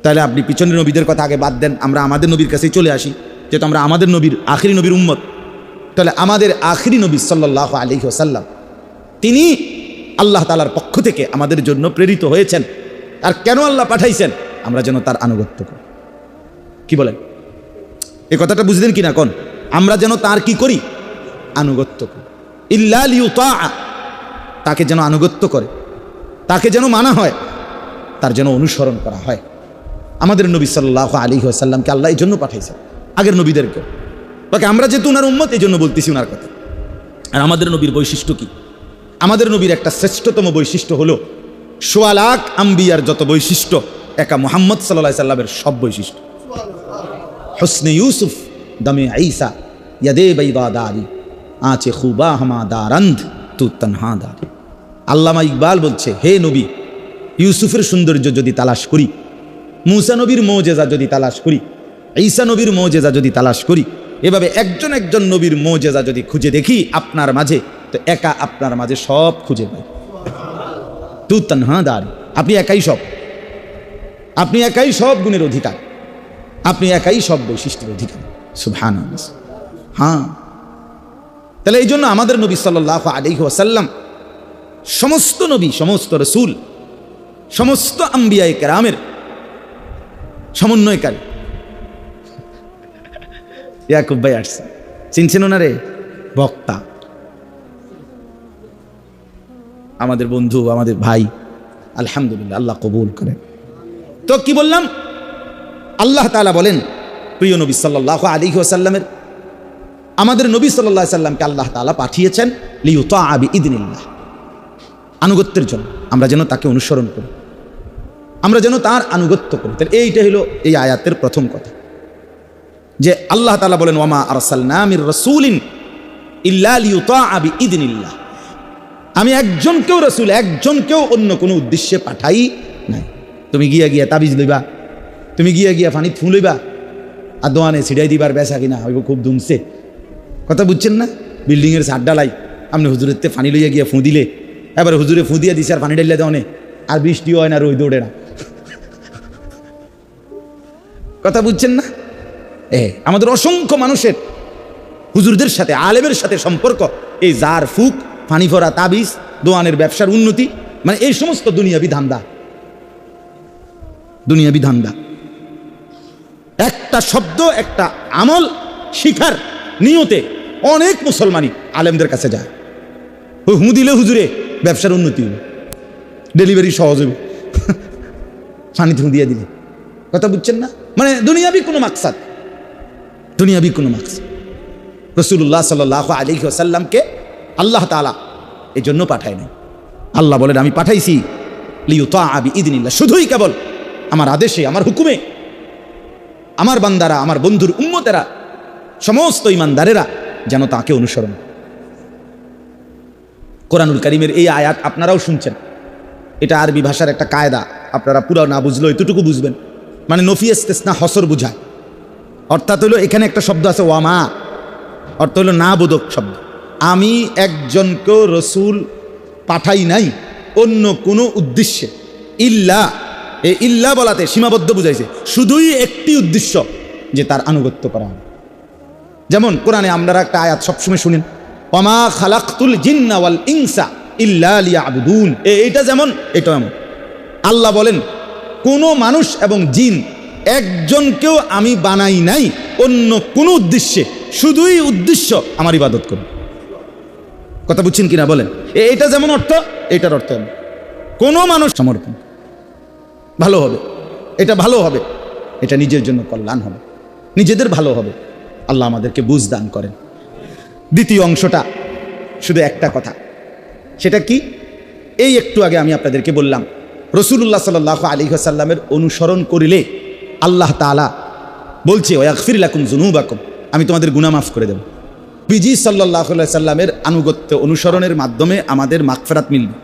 তাহলে আপনি পিছনের নবীদের কথা আগে বাদ দেন, আমরা আমাদের নবীর কাছেই চলে আসি, যেহেতু আমরা আমাদের নবীর আখিরি নবীর উম্মত। তাহলে আমাদের আখিরি নবী সাল্লাল্লাহু আলাইহি ওয়াসাল্লাম তিনি আল্লাহ তাআলার পক্ষ থেকে আমাদের জন্য প্রেরিত হয়েছেন। আর কেন আল্লাহ পাঠাইছেন? আমরা যেন তার আনুগত্য করি। কি বলেন? এই কথাটা বুঝলেন কিনা? কোন আমরা যেন তার কি করি? আনুগত্য করি। ইল্লা লিইউতাআ, তাকে যেন আনুগত্য করে, তাকে যেন মানা হয়, তার যেন অনুসরণ করা হয়। আমাদের নবী সাল্লাল্লাহু আলাইহি ওয়াসাল্লামকে আল্লাহ এই জন্য পাঠাইছেন, আগের নবীদেরকে। তাকে আমরা যেহেতু উনার উম্মত এই জন্য বলতেছি উনার কথা। আর আমাদের নবীর বৈশিষ্ট্য কি? আমাদের নবীর একটা শ্রেষ্ঠতম বৈশিষ্ট্য হলো ১৬ লাখ আম্বিয়ার যত বৈশিষ্ট্য একা মুহাম্মদ সাল্লাল্লাহু আলাইহি সাল্লামের সব বৈশিষ্ট্য। হুসনে ইউসুফ দমে ঈসা ইয়াদে বাইদাদারি আঁচে খুবা হামা দারন্ধ তু তনহা দারি। আল্লামা ইকবাল বলছে, হে নবী, ইউসুফের সৌন্দর্য যদি তালাশ করি, মূসা নবীর মুজিজা যদি তালাশ করি, ঈসা নবীর মুজিজা যদি তালাশ করি, এভাবে একজন একজন নবীর মুজিজা যদি খুঁজে দেখি আপনার মাঝে, তো একা আপনার মাঝে সব খুঁজে পাই। তু তনহা দারি, আপনি একাই সব, আপনি একাই সব গুণের অধিকার, আপনি একাই সব বৈশিষ্ট্যের অধিকার। সুবহানাল্লাহ। হ্যাঁ, তাহলে এই জন্য আমাদের নবী সাল্লাল্লাহু আলাইহি ওয়াসাল্লাম সমস্ত নবী, সমস্ত রসুল, সমস্ত আম্বিয়ায়ে কেরামের সমন্বয়কারী। ইয়াকুব ভাই আসছে, চিনছেন ওনারে? বক্তা, আমাদের বন্ধু, আমাদের ভাই, আলহামদুলিল্লাহ, আল্লাহ কবুল করেন। তো কি বললাম? আল্লাহ তাআলা বলেন প্রিয় নবী সাল্লাল্লাহু আলাইহি ওয়াসাল্লামের, আমাদের নবী সাল্লাল্লাহু আলাইহি ওয়াসাল্লামকে আল্লাহ তাআলা পাঠিয়েছেন লিইউতাআ বিইذনিল্লাহ, আনুগত্যের জন্য, আমরা যেন তাকে অনুসরণ করি, আমরা যেন তার আনুগত্য করি। তাহলে এইটা হলো এই আয়াতের প্রথম কথা, যে আল্লাহ তাআলা বলেন ওয়ামা আরসালনা মির রাসূলিন ইল্লা লিইউতাআ বিইذনিল্লাহ, আমি একজনকেও রসুল, একজনকেও অন্য কোনো উদ্দেশ্যে পাঠাই নাই। তুমি গিয়া গিয়া তাবিজ লইবা, তুমি গিয়া গিয়া পানি ফু লইবা, আর দোয়ানে ছিড়াই দিবার বেসা কিনা হইব খুব দুমছে, কথা বুঝছেন না? বিল্ডিংয়ের ছাদ ডালাই, আপনি হুজুরের তে পানি লইয়া গিয়া ফু দিলে, এবার হুজুরে ফু দিয়া দিছে আর পানি ডাইলে দেওয়ানে, আর বৃষ্টি হয় না, রোদ ওঠে না, কথা বুঝছেন না? আমাদের অসংখ্য মানুষের হুজুরদের সাথে, আলেমের সাথে সম্পর্ক এই জার ফুক, পানি ভরা তাবিজ, দোয়ানের ব্যবসার উন্নতি, মানে এই সমস্ত দুনিয়াবি ধান্দা, দুনিয়াবি ধান্দা। একটা শব্দ, একটা আমল শিখার নিয়তে অনেক মুসলমানই আলেমদের কাছে যায়। ওই হু দিলে হুজুরে ব্যবসার উন্নতি হইল, ডেলিভারি সহজ হইব, পানি থু দিয়ে দিলে, কথা বুঝছেন না? মানে দুনিয়াবি কোনো মাকসাদ, দুনিয়াবি কোনো মাকসাদ। রাসূলুল্লাহ সাল্লাল্লাহু আলাইহি ওয়াসাল্লামকে আল্লাহ তাআলা এই জন্য পাঠায় নাই। আল্লাহ বলেন আমি পাঠাইছি লিইউতাআ বিইذনিল্লাহ, শুধুই কেবল আমার আদেশে, আমার হুকুমে আমার বান্দারা, আমার বন্ধুর উম্মতেরা, সমস্ত ঈমানদারেরা যেন তাকে অনুসরণ। কোরআনুল কারীমের এই আয়াত আপনারাও শুনছেন, এটা আরবি ভাষার একটা কায়দা, আপনারা পুরো না বুঝলেও এতটুকু বুঝবেন, মানে নফি ইস্তিসনা হসর বুঝায়। অর্থাৎ হলো এখানে একটা শব্দ আছে ওয়ামা, অর্থ হলো না বোধক শব্দ। আমি একজনকেও রসুল পাঠাই নাই অন্য কোনো উদ্দেশ্যে, ইল্লা, এই ইল্লা বলাতে সীমাবদ্ধ বুঝাইছে, শুধুই একটি উদ্দেশ্য যে তার আনুগত্য করা হবে। যেমন কোরআনে আপনারা একটা আয়াত সবসময় শুনেন, ওয়ামা খালাকতুল জিন্না ওয়াল ইনসা ইল্লা লিয়াবুদুন, এইটা যেমন এটা এমন। আল্লাহ বলেন কোনো মানুষ এবং জিন একজনকেও আমি বানাই নাই অন্য কোনো উদ্দেশ্যে, শুধুই উদ্দেশ্য আমার ইবাদত করুন। কথা বুঝছেন কিনা বলেন? এটা যেমন অর্থ, এটার অর্থ এমন। কোনো মানুষ সমর্পণ, ভালো হবে, এটা ভালো হবে, এটা নিজের জন্য কল্যাণ হবে, নিজেদের ভালো হবে। আল্লাহ আমাদেরকে বুঝ দান করেন। দ্বিতীয় অংশটা শুধু একটা কথা, সেটা কি? এই একটু আগে আমি আপনাদেরকে বললাম রাসূলুল্লাহ সাল্লাল্লাহু আলাইহি ওয়াসাল্লামের অনুসরণ করিলে আল্লাহ তাআলা বলছে ওয়াগফির লাকুম যুনুবাকুম, আমি তোমাদের গুনাহ মাফ করে দেব। বিজি সাল্লাল্লাহু আলাইহি ওয়াসাল্লামের আনুগত্য অনুসরণের মাধ্যমে আমাদের মাগফিরাত মিলবে,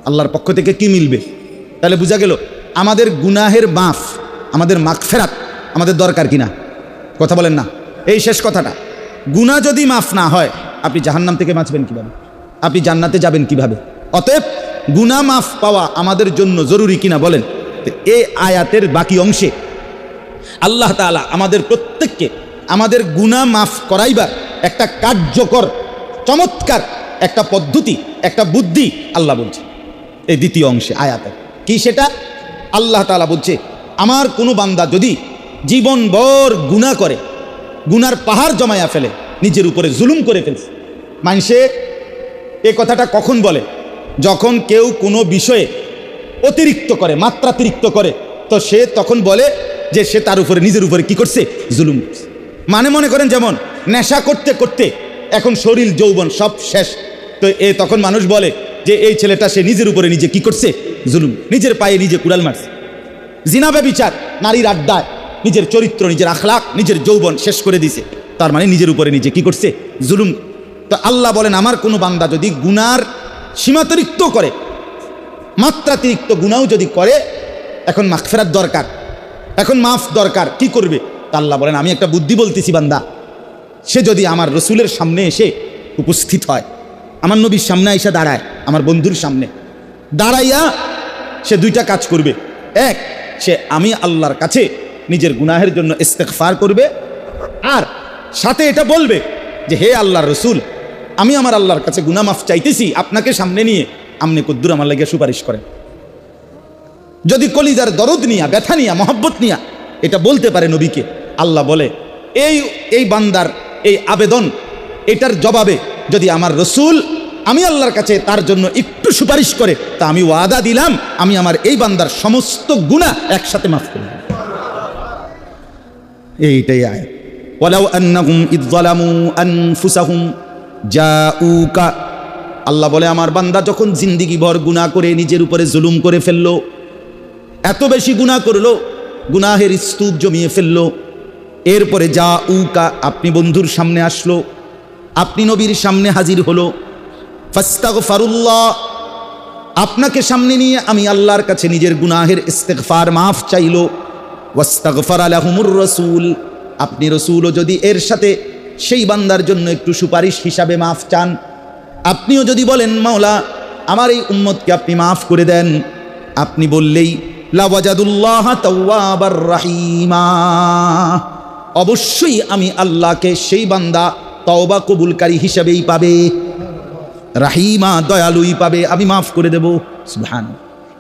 আল্লাহর পক্ষ থেকে কি মিলবে? তাহলে বোঝা গেল আমাদের গুনাহের মাফ, আমাদের মাগফিরাত আমাদের দরকার কিনা? কথা বলেন না? এই শেষ কথাটা, গুনাহ যদি মাফ না হয় আপনি জাহান্নাম থেকে বাঁচবেন কিভাবে? আপনি জান্নাতে যাবেন কিভাবে? অতএব গুনাহ মাফ পাওয়া আমাদের জন্য জরুরি কিনা বলেন? এই আয়াতের বাকি অংশে আল্লাহ তাআলা আমাদের প্রত্যেককে আমাদের গুনাহ মাফ করাইবার একটা কার্যকর চমৎকার একটা পদ্ধতি, একটা বুদ্ধি আল্লাহ বলছে এই দ্বিতীয় অংশে আয়াতে। কি সেটা? আল্লাহ তাআলা বলছে আমার কোনো বান্দা যদি জীবনভর গুনাহ করে, গুনার পাহাড় জমায়া ফেলে, নিজের উপরে জুলুম করে ফেলছে। মানুষে এ কথাটা কখন বলে? যখন কেউ কোনো বিষয়ে অতিরিক্ত করে, মাত্রাতিরিক্ত করে, তো সে তখন বলে যে সে তার উপরে, নিজের উপরে কি করছে? জুলুম করছে। মানে মনে করেন যেমন নেশা করতে করতে এখন শরীর যৌবন সব শেষ, তো তখন মানুষ বলে যে এই ছেলেটা সে নিজের উপরে নিজে কি করছে? জুলুম, নিজের পায়ে নিজে কুড়াল মারছে। জিনা ব্যভিচার, নারীর আড্ডায় নিজের চরিত্র, নিজের আখলাক, নিজের যৌবন শেষ করে দিছে, তার মানে নিজের উপরে নিজে কি করছে? জুলুম। তো আল্লাহ বলেন আমার কোনো বান্দা যদি গুনার সীমাতিরিক্ত করে, মাত্রাতিরিক্ত গুনাও যদি করে, এখন মাগফিরাত দরকার, এখন মাফ দরকার, কি করবে? তা আল্লাহ বলেন আমি একটা বুদ্ধি বলতেছি, বান্দা সে যদি আমার রসুলের সামনে এসে উপস্থিত হয়, আমার নবীর সামনে এসে দাঁড়ায়, আমার বন্ধুর সামনে দাঁড়াইয়া সে দুইটা কাজ করবে। এক, সে আমি আল্লাহর কাছে নিজের গুনাহের জন্য ইস্তেগফার করবে, আর সাথে এটা বলবে যে হে আল্লাহর রসুল, আমি আমার আল্লাহর কাছে গুনাহ মাফ চাইতেছি, আপনাকে সামনে নিয়ে আপনি কদ্দুর আমার লাগে সুপারিশ করেন। যদি কলিজার দরদ নিয়া, ব্যথা নিয়া, মহব্বত নিয়া এটা বলতে পারে নবীকে, আল্লাহ বলে এই বান্দার এই আবেদন, এটার জবাবে যদি আমার রসুল আমি আল্লাহর কাছে তার জন্য একটু সুপারিশ করে, তা আমি ওয়াদা দিলাম আমি আমার এই বান্দার সমস্ত গুনাহ একসাথে মাফ করে দেব। এইটাই আয়াত। ওয়ালাউ আন্নাহুম ইয যালামু আনফুসাহুম জাউকা, আল্লাহ বলে আমার বান্দা যখন জিন্দিগি ভর গুনাহ করে নিজের উপরে জুলুম করে ফেললো, এত বেশি গুনাহ করলো, গুনাহের স্তূপ জমিয়ে ফেললো, এরপরে জাউকা আপনি বন্ধুর সামনে আসলো, আপনি নবীর সামনে হাজির হলো, ফাস্তাগফারুল্লাহ আপনাকে সামনে নিয়ে আমি আল্লাহর কাছে নিজের গুনাহের ইস্তেগফার মাফ চাইলো, ওয়াস্তাগফারা লাহুমুর রাসূল আপনি রসুলও যদি এর সাথে সেই বান্দার জন্য একটু সুপারিশ হিসাবে মাফ চান, আপনিও যদি বলেন মাওলা আমার এই উম্মতকে আপনি মাফ করে দেন, আপনি বললেই লাওয়াজাদুল্লাহ তাওয়াবার রাহিমা, অবশ্যই আমি আল্লাহকে সেই বান্দা তওবা কবুলকারী হিসাবেই পাবে, রাহিমা দয়ালুই পাবে, আমি মাফ করে দেব। সুবহান।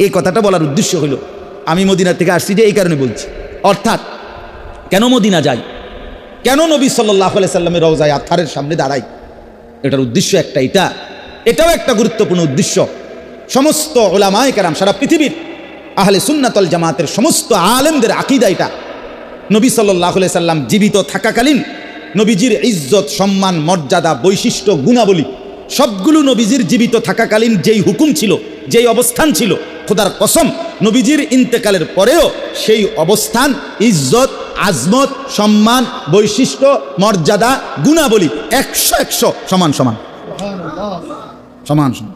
এই কথাটা বলার উদ্দেশ্য হলো আমি মদিনা থেকে আসছি যে এই কারণে বলছি, অর্থাৎ কেন মদিনা যাই, কেন নবী সাল্লাল্লাহু আলাইহি সাল্লামের রওজায়ে আতহারের সামনে দাঁড়াই, এটার উদ্দেশ্য একটা, এটাও একটা গুরুত্বপূর্ণ উদ্দেশ্য। সমস্ত উলামায়ে কেরাম, সারা পৃথিবীর আহলে সুন্নাত ওয়াল জামাতের সমস্ত আলেমদের আকীদা এটা। নবী সাল্লাল্লাহু আলাইহি সাল্লাম জীবিত থাকাকালীন নবীজির ইজ্জত, সম্মান, মর্যাদা, বৈশিষ্ট্য, গুণাবলী সবগুলো নবীজির জীবিত থাকাকালীন যেই হুকুম ছিল, যেই অবস্থান ছিল, খোদার কসম নবীজির ইন্তেকালের পরেও সেই অবস্থান, ইজ্জত, আজমত, সম্মান, বৈশিষ্ট্য, মর্যাদা, গুণাবলী 100 সমান সমান সমান সমান।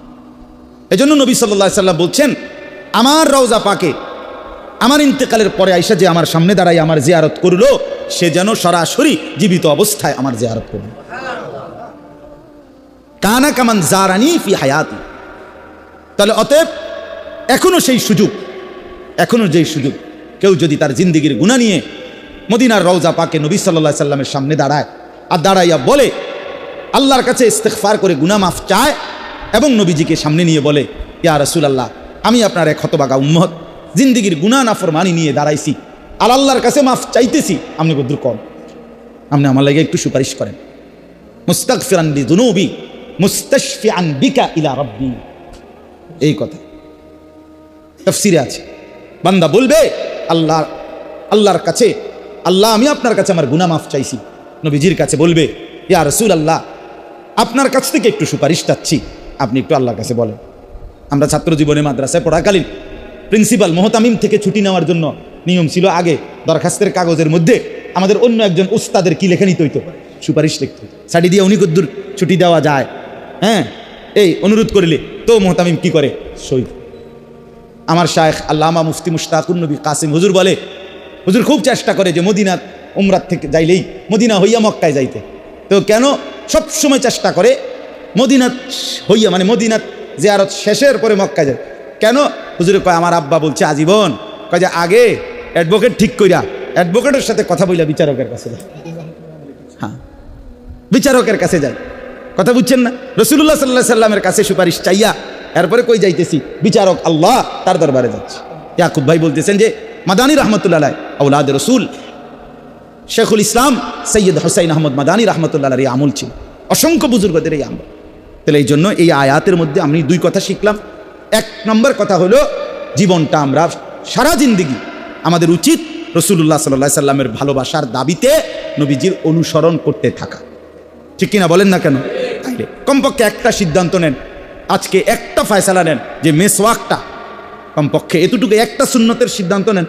এজন্য নবী সাল্লাল্লাহু আলাইহি সাল্লাম বলছেন, আমার রওজা পাকে আমার ইন্তেকালের পরে আইসা যে আমার সামনে দাঁড়াই আমার জিয়ারত করলো, সে যেন সরাসরি জীবিত অবস্থায় আমার জিয়ারত করল। কানা কামান জারানি ফি হায়াতি। তাহলে অতএব এখনো সেই সুযোগ, এখনো যেই সুযোগ, কেউ যদি তার জিন্দিগির গুনাহ নিয়ে মদিনার রওজা পাকে নবী সাল্লাল্লাহু আলাইহি সাল্লামের সামনে দাঁড়ায়, আর দাঁড়াইয়া বলে, আল্লাহর কাছে ইস্তেগফার করে গুনাহ মাফ চায়, এবং নবীজিকে সামনে নিয়ে বলে, ইয়া রাসূলুল্লাহ, আমি আপনার এক হতভাগা উম্মত, জিন্দিগির গুনাহ নাফরমানি নিয়ে দাঁড়াইছি, আর আল্লাহর কাছে মাফ চাইতেছি, আপনি কদ্দুর কম, আপনি আমার লাগে একটু সুপারিশ করেন। মুস্তাগফিরান লিযুনুবি মুস্তাশফিআন বিকা ইলা রাব্বি, এই কথা তাফসীরে আছে। বান্দা বলবে আল্লাহর কাছে, আল্লাহ আমি আপনার কাছে আমার গুনাহ মাফ চাইছি। নবীজির কাছে বলবে, ইয়া রাসূলুল্লাহ, আপনার কাছ থেকে একটু সুপারিশ চাচ্ছি, আপনি একটু আল্লাহর কাছে বলেন। আমরা ছাত্র জীবনে মাদ্রাসায় পড়াকালীন প্রিন্সিপাল মোহতামিম থেকে ছুটি নেওয়ার জন্য নিয়ম ছিল, আগে দরখাস্তের কাগজের মধ্যে আমাদের অন্য একজন উস্তাদের কি লেখা নিতে হইতো, সুপারিশ লিখতে হইতো, সাড়ি দিয়ে উনি কদ্দুর ছুটি দেওয়া যায়, হ্যাঁ, এই অনুরোধ করলে তো মোহতামিম কি করে, সই। আমার শায়েখ আল্লামা মুফতি মুশতাকুন নবী কাসিম হুজুর বলে, হুজুর খুব চেষ্টা করে যে মদিনা উমরাত থেকে যাইলেই মদিনা হইয়া মক্কায় যাইতে। তো কেন সবসময় চেষ্টা করে মদিনাত হইয়া, মানে মদিনাত জিয়ারত শেষের পরে মক্কায় যায় কেন? হুজুরে কয়, আমার আব্বা বলছে আজীবন, কয় যে আগে অ্যাডভোকেট ঠিক কইরা অ্যাডভোকেটের সাথে কথা বইলা বিচারকের কাছে যায়। হ্যাঁ, বিচারকের কাছে যায়, কথা বুঝছেন না? রাসূলুল্লাহ সাল্লাল্লাহু আলাইহি সাল্লামের কাছে সুপারিশ চাইয়া এরপরে কই যাইতেছি, বিচারক আল্লাহ, তার দরবারে যাচ্ছে। ইয়াকুব ভাই বলতেছেন যে মাদানী রাহমাতুল্লাহ আলাইহি আওলাদ রাসূল শেখুল ইসলাম সৈয়দ হুসাইন আহমদ মাদানী রাহমাতুল্লাহ আলাইহি আমল ছিল, অসংখ্য বুজুর্গদের এই আমল। তাহলে এই জন্য এই আয়াতের মধ্যে আমি দুই কথা শিখলাম। এক নম্বর কথা হলো, জীবনটা আমরা সারা জিন্দেগি আমাদের উচিত রাসূলুল্লাহ সাল্লাল্লাহু আলাইহি সাল্লামের ভালোবাসার দাবিতে নবীজির অনুসরণ করতে থাকা, ঠিক কিনা বলেন না কেন? তাইলে কমপক্ষে একটা সিদ্ধান্ত নেন, আজকে একটা ফয়সালা নেন যে মেসওয়াকটা, কমপক্ষে এতটুকু একটা সুন্নতের সিদ্ধান্ত নেন।